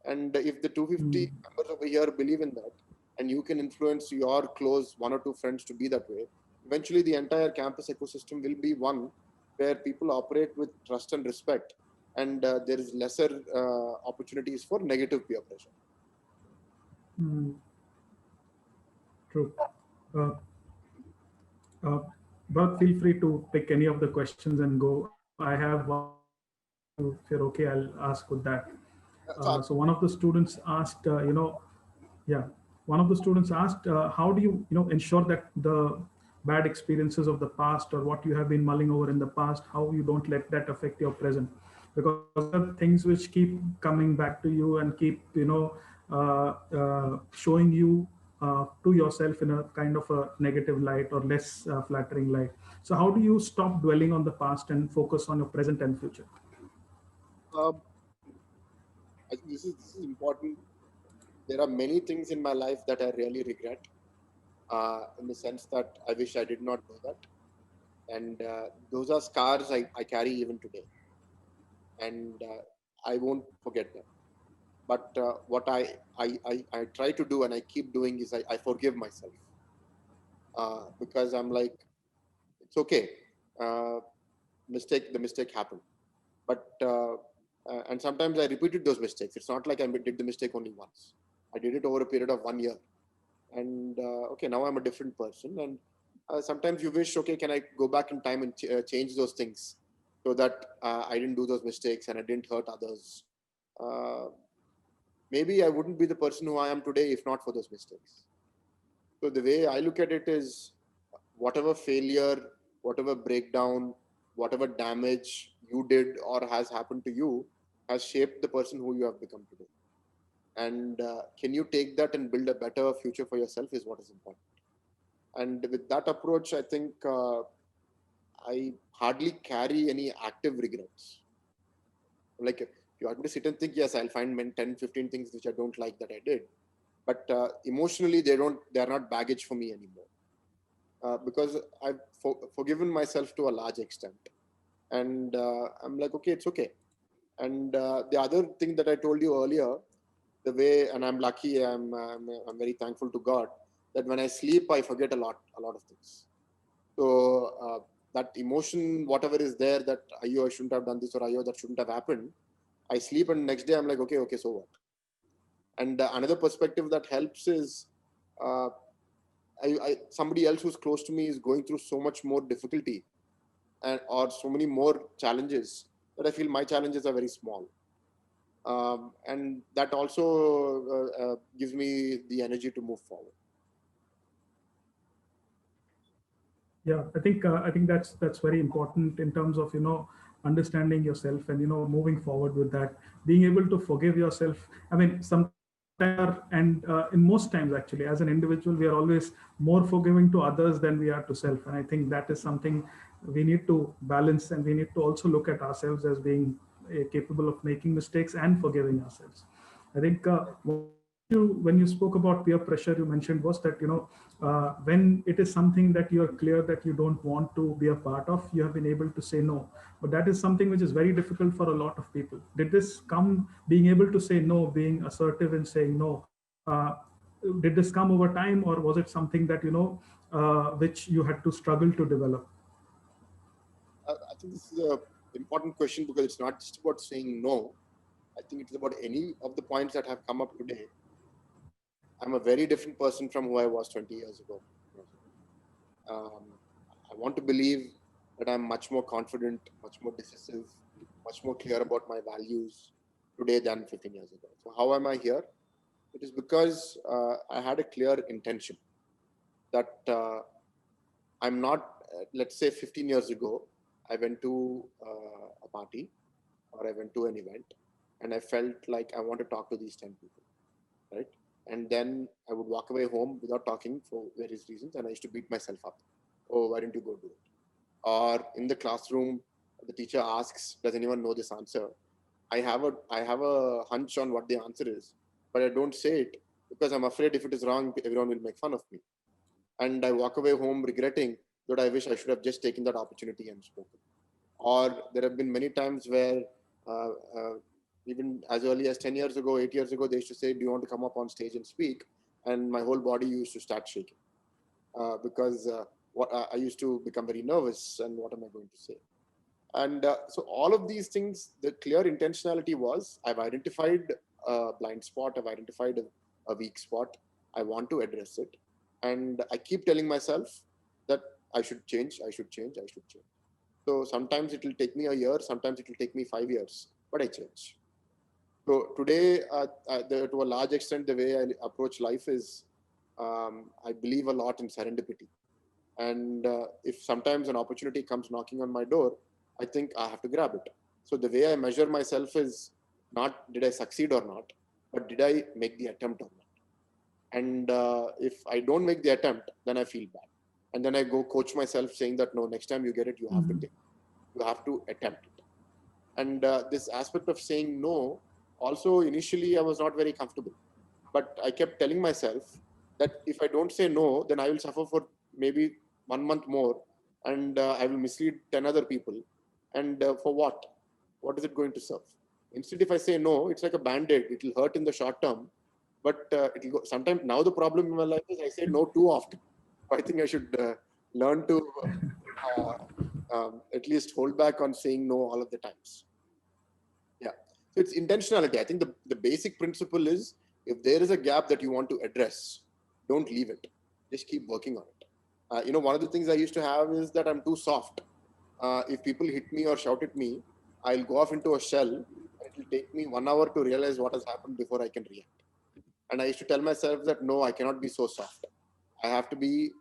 And if the 250 members over here believe in that, and you can influence your close one or two friends to be that way, eventually the entire campus ecosystem will be one where people operate with trust and respect, and there is lesser opportunities for negative peer pressure. True. Uh, but feel free to pick any of the questions and go. I have one or two. If you're okay, I'll ask with that. So one of the students asked, yeah, one of the students asked, how do you, ensure that the bad experiences of the past or what you have been mulling over in the past, how you don't let that affect your present? Because those are things which keep coming back to you and keep, showing you to yourself in a kind of a negative light or less flattering light. So how do you stop dwelling on the past and focus on your present and future? Um, I think this is important. There are many things in my life that I really regret, in the sense that I wish I did not do that, and those are scars I carry even today, and I won't forget them. But what I try to do and I keep doing is I forgive myself, because I'm like, it's okay. Uh, the mistake happened, but and sometimes I repeated those mistakes. It's not like I did the mistake only once. I did it over a period of 1 year, and okay, now I'm a different person. And sometimes you wish, okay, can I go back in time and change those things so that I didn't do those mistakes and I didn't hurt others. Uh, Maybe I wouldn't be the person who I am today if not for those mistakes. So the way I look at it is, whatever failure, whatever breakdown, whatever damage you did or has happened to you has shaped the person who you have become today. And can you take that and build a better future for yourself is what is important. And with that approach, I think I hardly carry any active regrets. Like if you want me to sit and think, yes, I'll find 10, 15 things which I don't like that I did. But emotionally, they're not baggage for me anymore. Because I've forgiven myself to a large extent. And I'm like, okay, it's okay. And the other thing that I told you earlier, the way, and I'm lucky, I'm very thankful to God that when I sleep, I forget a lot of things. So that emotion, whatever is there, that I shouldn't have done this, or that shouldn't have happened, I sleep and next day I'm like, okay, so what? And another perspective that helps is, uh, somebody else who's close to me is going through so much more difficulty and or so many more challenges that I feel my challenges are very small. And that also gives me the energy to move forward. Yeah, I think that's very important in terms of understanding yourself and moving forward with that, being able to forgive yourself. I mean, sometimes and in most times actually as an individual we are always more forgiving to others than we are to self, and I think that is something we need to balance, and we need to also look at ourselves as being capable of making mistakes and forgiving ourselves. I think when you spoke about peer pressure, you mentioned was that when it is something that you are clear that you don't want to be a part of, you have been able to say no. But that is something which is very difficult for a lot of people. Did this come, being able to say no, being assertive in saying no? Uh, did this come over time, or was it something that which you had to struggle to develop? I think this is a important question because it's not just about saying no. I think it's about any of the points that have come up today. I'm a very different person from who I was 20 years ago. Um, I want to believe that I'm much more confident, much more decisive, much more clear about my values today than 15 years ago. So how am I here? It is because I had a clear intention that I'm not, let's say 15 years ago, I went to a party or I went to an event and I felt like I want to talk to these 10 people, right? And then I would walk away home without talking for various reasons, and I used to beat myself up. Oh, why didn't you go do it? Or in the classroom, the teacher asks, "Does anyone know this answer?" I have a hunch on what the answer is, but I don't say it because I'm afraid if it is wrong, everyone will make fun of me. And I walk away home regretting that I wish I should have just taken that opportunity and spoken. Or there have been many times where uh, uh, even as early as 10 years ago, 8 years ago, they used to say, "Do you want to come up on stage and speak?" And my whole body used to start shaking because I used to become very nervous, and what am I going to say? And so all of these things, the clear intentionality was I've identified a blind spot, I've identified a weak spot, I want to address it. And I keep telling myself that I should change, I should change, I should change. So sometimes it will take me a year, sometimes it will take me 5 years, but I change. So today, to a large extent, the way I approach life is I believe a lot in serendipity. And if sometimes an opportunity comes knocking on my door, I think I have to grab it. So the way I measure myself is not did I succeed or not, but did I make the attempt or not? And if I don't make the attempt, then I feel bad. And then I go coach myself saying that no, next time you get it, you have to take, you have to attempt it. And this aspect of saying no, also initially I was not very comfortable, but I kept telling myself that if I don't say no, then I will suffer for maybe 1 month more, and I will mislead 10 other people. And for what? What is it going to serve? Instead, if I say no, it's like a band-aid. It will hurt in the short term, but it will go. Sometimes now the problem in my life is I say no too often. I think I should learn to at least hold back on saying no all of the times. Yeah. So it's intentionality. I think the basic principle is if there is a gap that you want to address, don't leave it. Just keep working on it. One of the things I used to have is that I'm too soft. If people hit me or shout at me, I'll go off into a shell, and it will take me 1 hour to realize what has happened before I can react. And I used to tell myself that no, I cannot be so soft. I have to be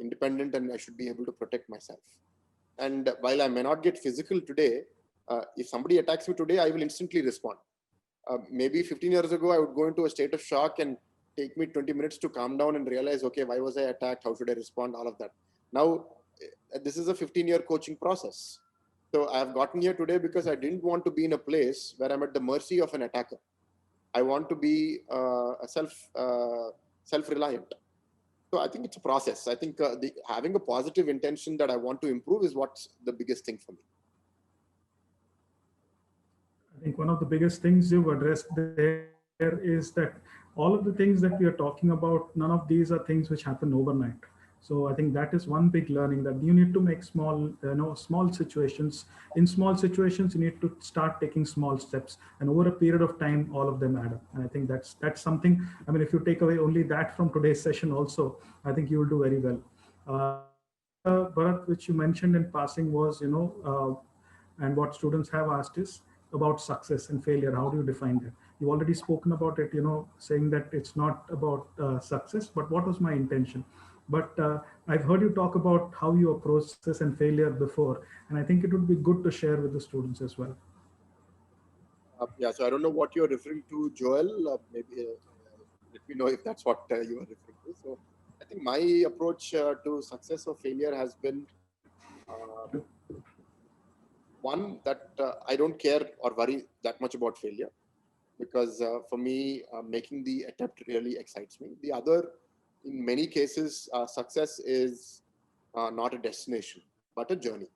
independent, and I should be able to protect myself. And while I may not get physical today, if somebody attacks me today, I will instantly respond. Maybe 15 years ago, I would go into a state of shock and take me 20 minutes to calm down and realize, okay, why was I attacked? How should I respond? All of that. Now, this is a 15-year coaching process. So I have gotten here today because I didn't want to be in a place where I'm at the mercy of an attacker. I want to be self-reliant. So I think it's a process. I think having a positive intention that I want to improve is what's the biggest thing for me. I think one of the biggest things you've addressed there is that all of the things that we are talking about, none of these are things which happen overnight. So I think that is one big learning, that you need to make small situations. In small situations, you need to start taking small steps, and over a period of time, all of them add up. And I think that's something. I mean, if you take away only that from today's session, also, I think you will do very well. Bharat, which you mentioned in passing was, and what students have asked is about success and failure. How do you define that? You've already spoken about it, saying that it's not about success, but what was my intention? But I've heard you talk about how you approach success and failure before, and I think it would be good to share with the students as well. Yeah, so I don't know what you're referring to, Joel. Maybe let me know if that's what you are referring to. So I think my approach to success or failure has been uh, one that I don't care or worry that much about failure, because for me, making the attempt really excites me. The other, in many cases, success is not a destination, but a journey.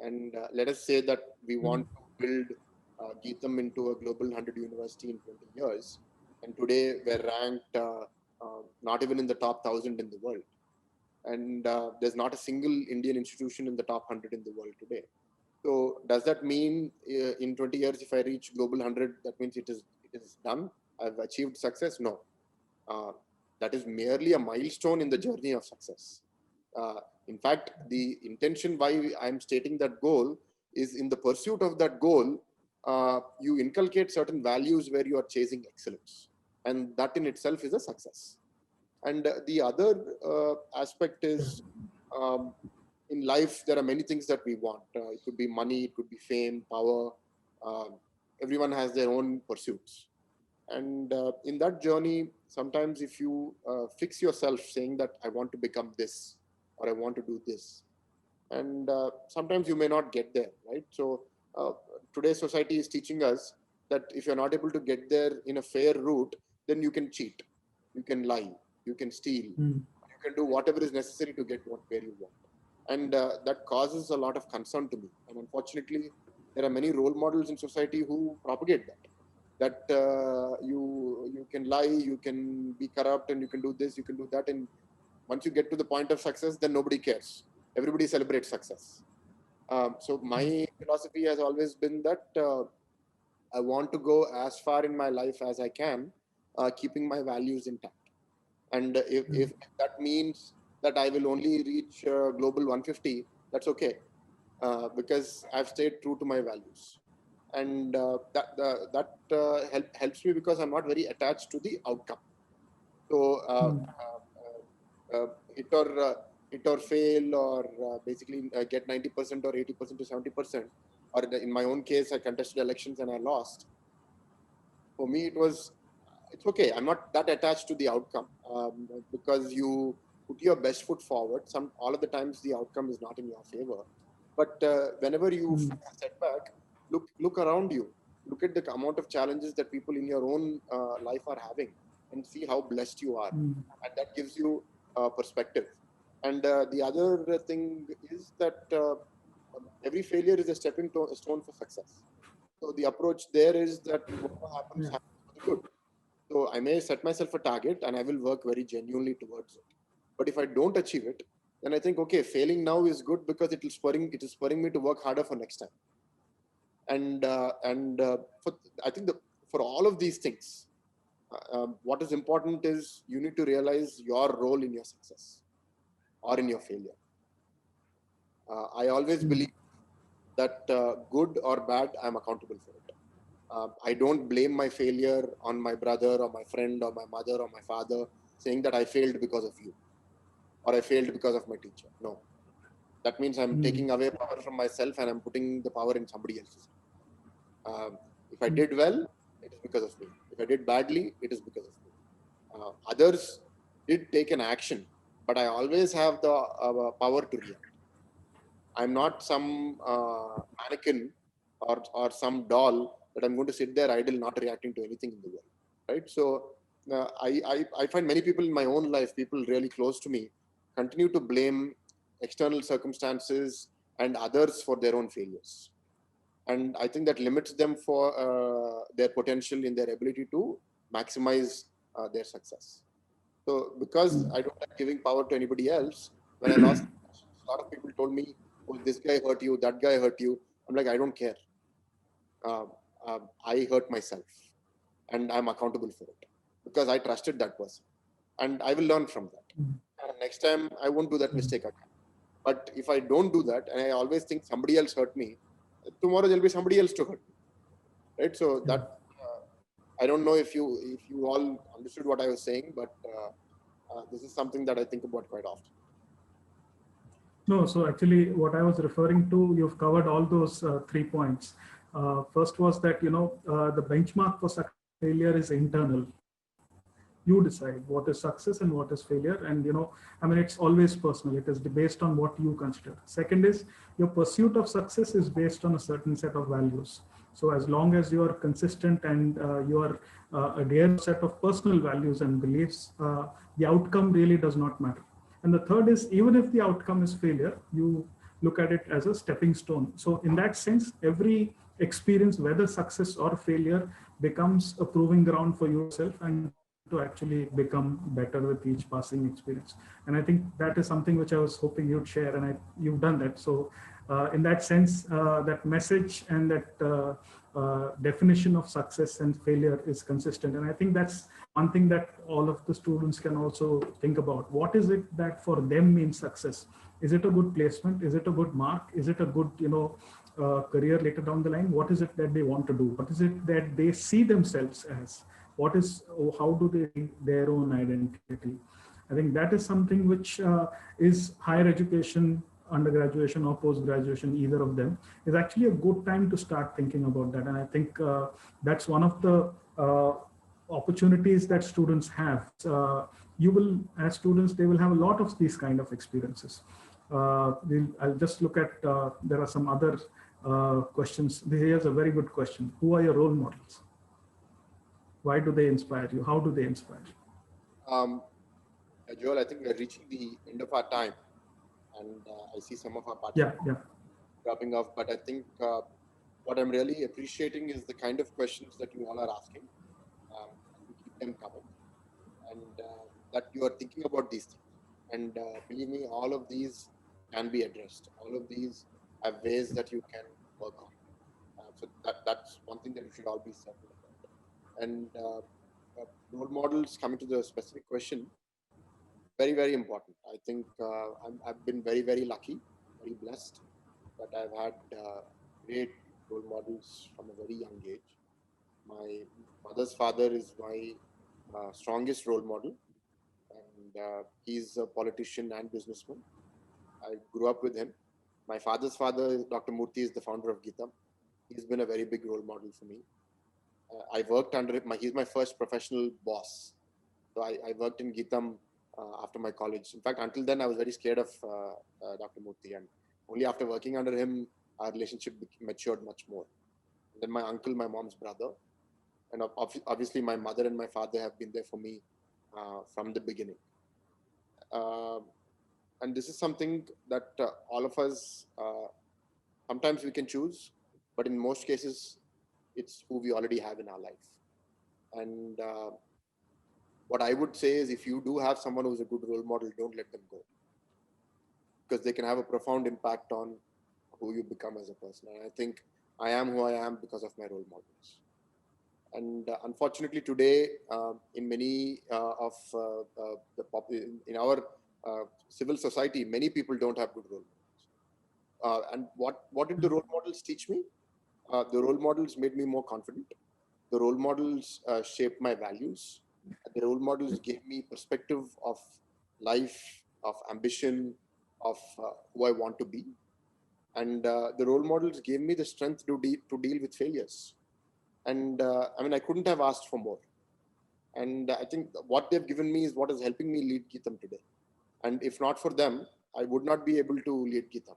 And let us say that we want to build Geetham into a global 100 university in 20 years. And today we're ranked not even in the top 1,000 in the world. And there's not a single Indian institution in the top 100 in the world today. So does that mean in 20 years, if I reach global 100, that means it is done? I've achieved success? No. Uh, that is merely a milestone in the journey of success. Uh, in fact, the intention why I'm stating that goal is, in the pursuit of that goal, you inculcate certain values where you are chasing excellence. And that in itself is a success. And the other aspect is, um, in life, there are many things that we want. It could be money, it could be fame, power. Um, Everyone has their own pursuits. And in that journey, sometimes if you fix yourself saying that I want to become this or I want to do this, and sometimes you may not get there, right? So uh, today's society is teaching us that if you're not able to get there in a fair route, then you can cheat, you can lie, you can steal, you can do whatever is necessary to get where you want. And that causes a lot of concern to me. And unfortunately, there are many role models in society who propagate that you can lie, you can be corrupt, and you can do this, you can do that. And once you get to the point of success, then nobody cares. Everybody celebrates success. So my philosophy has always been that I want to go as far in my life as I can, keeping my values intact. And if that means that I will only reach global 150, that's okay, because I've stayed true to my values. And that helps me because I'm not very attached to the outcome. So hit or hit or fail, or basically get 90% or 80% to 70%, or in my own case, I contested elections and I lost. For me, it's okay. I'm not that attached to the outcome, because you put your best foot forward. All of the times the outcome is not in your favor, but whenever you face a setback, look around you, look at the amount of challenges that people in your own life are having, and see how blessed you are, and that gives you perspective. And the other thing is that every failure is a stepping stone for success. So the approach there is that whatever happens, happens for the good. So I may set myself a target and I will work very genuinely towards it. But if I don't achieve it, then I think, okay, failing now is good because it is spurring me to work harder for next time. And for, I think for all of these things, what is important is you need to realize your role in your success or in your failure. I always believe that good or bad, I'm accountable for it. I don't blame my failure on my brother or my friend or my mother or my father, saying that I failed because of you or I failed because of my teacher. No, that means I'm taking away power from myself and I'm putting the power in somebody else's. If I did well, it is because of me. If I did badly, it is because of me. Others did take an action, but I always have the power to react. I'm not some mannequin or some doll that I'm going to sit there idle, not reacting to anything in the world, right? So I find many people in my own life, people really close to me, continue to blame external circumstances and others for their own failures, and I think that limits them for their potential in their ability to maximize their success. So because I don't like giving power to anybody else, when I lost, a lot of people told me, "Oh, this guy hurt you, that guy hurt you." I'm like, I don't care. Uh, I hurt myself, and I'm accountable for it because I trusted that person, and I will learn from that. And next time, I won't do that mistake again. But if I don't do that, and I always think somebody else hurt me, tomorrow there'll be somebody else to hurt me, right? So that I don't know if you all understood what I was saying, but this is something that I think about quite often. No, so actually what I was referring to, you've covered all those 3 points. First was that, the benchmark for success failure is internal. You decide what is success and what is failure. And, it's always personal. It is based on what you consider. Second is your pursuit of success is based on a certain set of values. So as long as you are consistent and you are adhere to a set of personal values and beliefs, the outcome really does not matter. And the third is, even if the outcome is failure, you look at it as a stepping stone. So in that sense, every experience, whether success or failure, becomes a proving ground for yourself and to actually become better with each passing experience. And I think that is something which I was hoping you'd share, and you've done that. So in that sense, that message and that definition of success and failure is consistent. And I think that's one thing that all of the students can also think about. What is it that for them means success? Is it a good placement? Is it a good mark? Is it a good, career later down the line? What is it that they want to do? What is it that they see themselves as? How do they see their own identity? I think that is something which is higher education, undergraduation or post-graduation, either of them, is actually a good time to start thinking about that. And I think that's one of the opportunities that students have. As students, they will have a lot of these kind of experiences. I'll just look at, there are some other questions. Here's a very good question. Who are your role models? Why do they inspire you? How do they inspire you? Joel, I think we're reaching the end of our time, and I see some of our participants dropping off. But I think what I'm really appreciating is the kind of questions that you all are asking. And keep them coming, and that you are thinking about these things. And believe me, all of these can be addressed. All of these have ways that you can work on. So that's one thing that you should all be certain about. And role models, coming to the specific question, very, very important. I think I've been very, very lucky, very blessed that I've had great role models from a very young age. My mother's father is my strongest role model, and he's a politician and businessman. I grew up with him. My father's father, Dr. Murthy, is the founder of Gitam. He's been a very big role model for me. I worked under him. He's my first professional boss. So I worked in Gitam after my college. In fact, until then, I was very scared of Dr. Murthy. And only after working under him, our relationship matured much more. And then my uncle, my mom's brother, and obviously my mother and my father have been there for me from the beginning. And this is something that all of us, sometimes we can choose, but in most cases, it's who we already have in our life. And what I would say is, if you do have someone who's a good role model, don't let them go, because they can have a profound impact on who you become as a person. And I think I am who I am because of my role models. And unfortunately today, in many in our civil society, many people don't have good role models. And what did the role models teach me? The role models made me more confident. The role models shaped my values. The role models gave me perspective of life, of ambition, of who I want to be. And the role models gave me the strength to deal with failures. And I couldn't have asked for more. And I think what they've given me is what is helping me lead Gitam today. And if not for them, I would not be able to lead Gitam.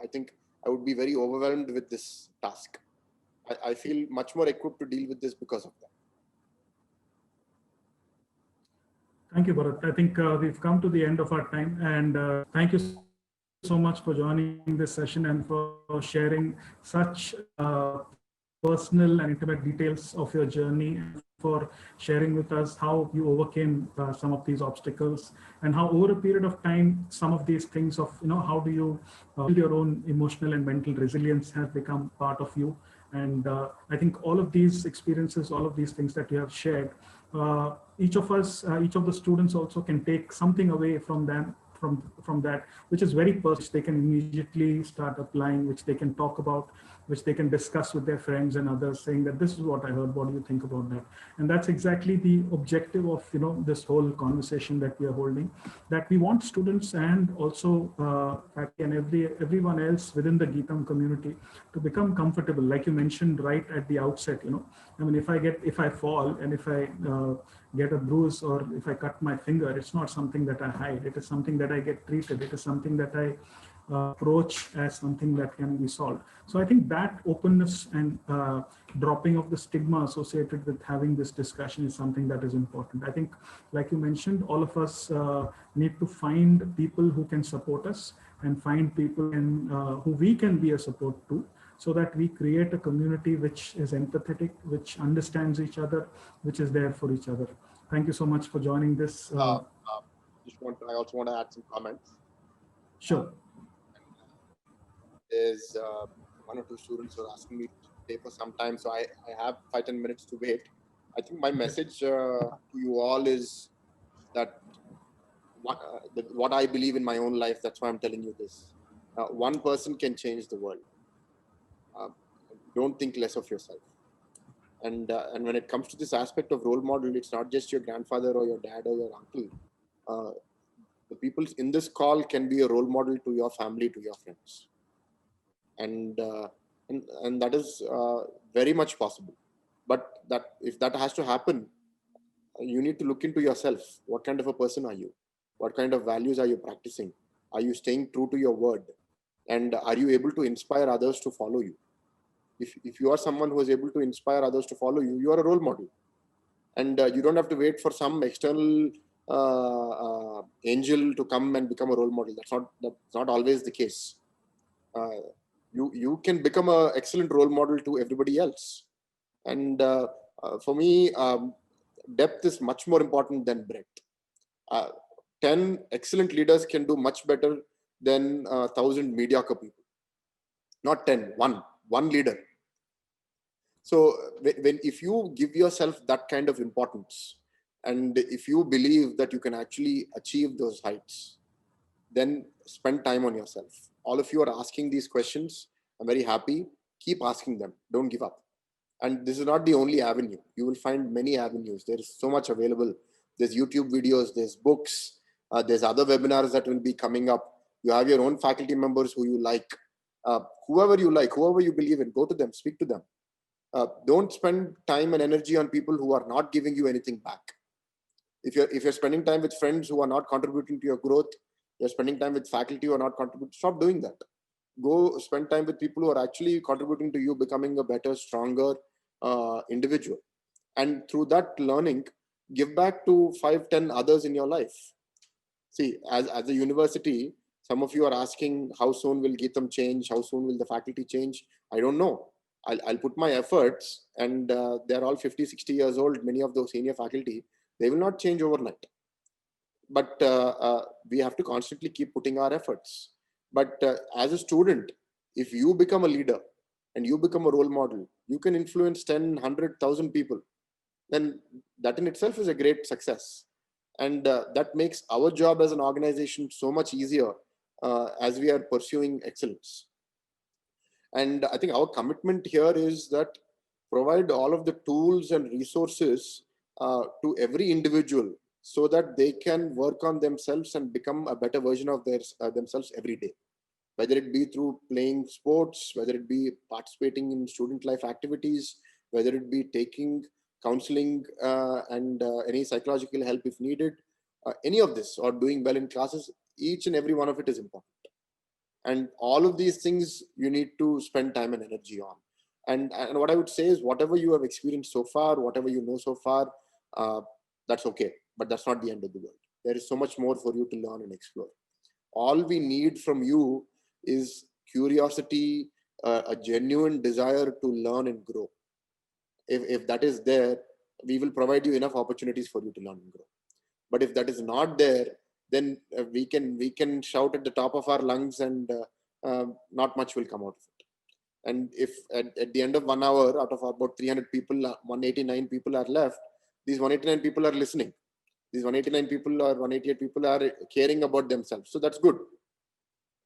I think I would be very overwhelmed with this task. I feel much more equipped to deal with this because of that. Thank you, Bharat. I think we've come to the end of our time, and thank you so much for joining this session and for sharing such personal and intimate details of your journey, for sharing with us how you overcame some of these obstacles, and how over a period of time some of these things of how do you build your own emotional and mental resilience have become part of you. And I think all of these experiences, all of these things that you have shared, each of us, each of the students also can take something away from from that, which is very personal, they can immediately start applying, which they can talk about, which they can discuss with their friends and others, saying that this is what I heard, what do you think about that? And that's exactly the objective of this whole conversation that we are holding, that we want students and also faculty and everyone else within the Geetam community to become comfortable, like you mentioned right at the outset. I mean, if I fall and if I get a bruise or if I cut my finger, it's not something that I hide. It is something that I get treated. It is something that I approach as something that can be solved. So I think that openness and dropping of the stigma associated with having this discussion is something that is important. I think, like you mentioned, all of us need to find people who can support us and find people who we can be a support to, so that we create a community which is empathetic, which understands each other, which is there for each other. Thank you so much for joining this. I also want to add some comments. Sure. There's one or two students who are asking me to stay for some time, so I have 5-10 minutes to wait. I think my message to you all is that what I believe in my own life, that's why I'm telling you this. One person can change the world. Don't think less of yourself. And when it comes to this aspect of role model, it's not just your grandfather or your dad or your uncle. The people in this call can be a role model to your family, to your friends. And that is very much possible. But if that has to happen, you need to look into yourself. What kind of a person are you? What kind of values are you practicing? Are you staying true to your word? And are you able to inspire others to follow you? If you are someone who is able to inspire others to follow you, you are a role model. And you don't have to wait for some external angel to come and become a role model. That's not always the case. You can become an excellent role model to everybody else. And for me, depth is much more important than breadth. 10 excellent leaders can do much better than 1,000 mediocre people. Not 10, one leader. So if you give yourself that kind of importance, and if you believe that you can actually achieve those heights, then spend time on yourself. All of you are asking these questions. I'm very happy. Keep asking them. Don't give up. And this is not the only avenue. You will find many avenues. There is so much available. There's YouTube videos, there's books, there's other webinars that will be coming up. You have your own faculty members who you like. Whoever you like, whoever you believe in, go to them, speak to them. Don't spend time and energy on people who are not giving you anything back. If you're spending time with friends who are not contributing to your growth, you're spending time with faculty who are not contributing, stop doing that. Go spend time with people who are actually contributing to you becoming a better, stronger individual. And through that learning, give back to 5-10 others in your life. See, as a university, some of you are asking, how soon will Geetam change? How soon will the faculty change? I don't know. I'll put my efforts, and they're all 50, 60 years old. Many of those senior faculty, they will not change overnight. But we have to constantly keep putting our efforts. But as a student, if you become a leader and you become a role model, you can influence 10, 100,000 people. Then that in itself is a great success. And that makes our job as an organization so much easier as we are pursuing excellence. And I think our commitment here is that provide all of the tools and resources to every individual so that they can work on themselves and become a better version of themselves every day. Whether it be through playing sports, whether it be participating in student life activities, whether it be taking counseling and any psychological help if needed, any of this, or doing well in classes, each and every one of it is important. And all of these things you need to spend time and energy on. And what I would say is, whatever you have experienced so far, whatever you know so far, that's okay. But that's not the end of the world. There is so much more for you to learn and explore. All we need from you is curiosity, a genuine desire to learn and grow. If that is there, we will provide you enough opportunities for you to learn and grow. But if that is not there, then we can shout at the top of our lungs, and not much will come out of it. And if at the end of 1 hour, out of about 300 people, 189 people are left, these 189 people are listening. these 189 people or 188 people are caring about themselves. So that's good.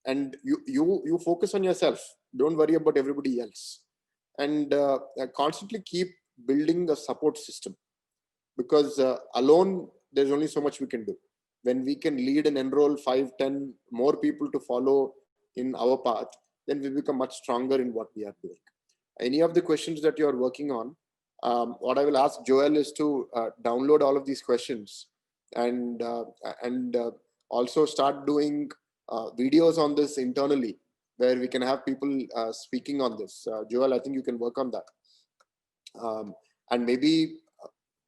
And you focus on yourself. Don't worry about everybody else. And constantly keep building a support system, because alone there's only so much we can do. When we can lead and enroll 5, 10 more people to follow in our path, then we become much stronger in what we are doing. Any of the questions that you are working on, what I will ask Joel is to download all of these questions and also start doing videos on this internally, where we can have people speaking on this. Joel, I think you can work on that. And maybe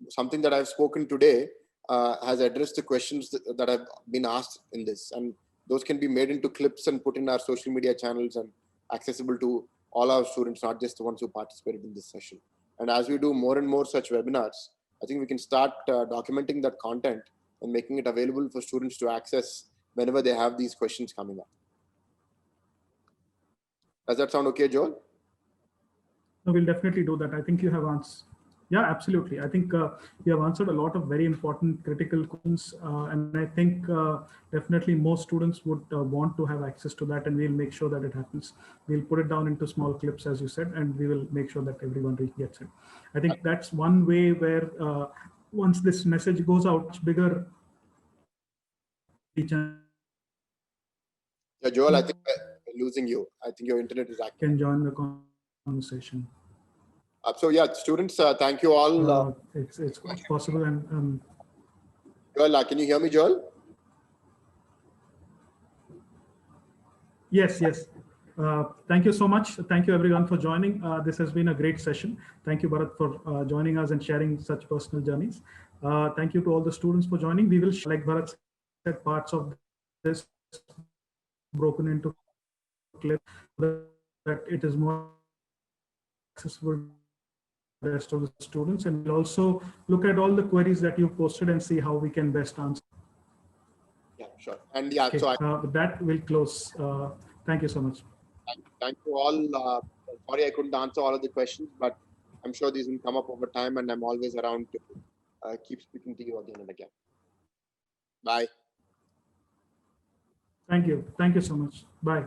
something that I've spoken today has addressed the questions that have been asked in this, and those can be made into clips and put in our social media channels and accessible to all our students, not just the ones who participated in this session. And as we do more and more such webinars, I think we can start documenting that content and making it available for students to access whenever they have these questions coming up. Does that sound okay, Joel? No, we'll definitely do that. I think you have answered. Yeah, absolutely. I think you have answered a lot of very important critical questions. And I think definitely most students would want to have access to that, and we'll make sure that it happens. We'll put it down into small clips, as you said, and we will make sure that everyone gets it. I think that's one way where once this message goes out, much bigger. Yeah, Joel, I think we're losing you. I think your internet is active. Can join the conversation. So yeah, students, thank you all. It's possible. And Joel, can you hear me, Joel? Yes. Thank you so much. Thank you everyone for joining. This has been a great session. Thank you, Bharat, for joining us and sharing such personal journeys. Thank you to all the students for joining. We will, like Bharat said, parts of this broken into clips so that it is more accessible to the rest of the students. And we'll also look at all the queries that you posted and see how we can best answer. Yeah, sure. And yeah, okay. So with that, we'll close. Thank you so much. Thank you all. Sorry I couldn't answer all of the questions, but I'm sure these will come up over time, and I'm always around to keep speaking to you again and again. Bye. Thank you. Thank you so much. Bye.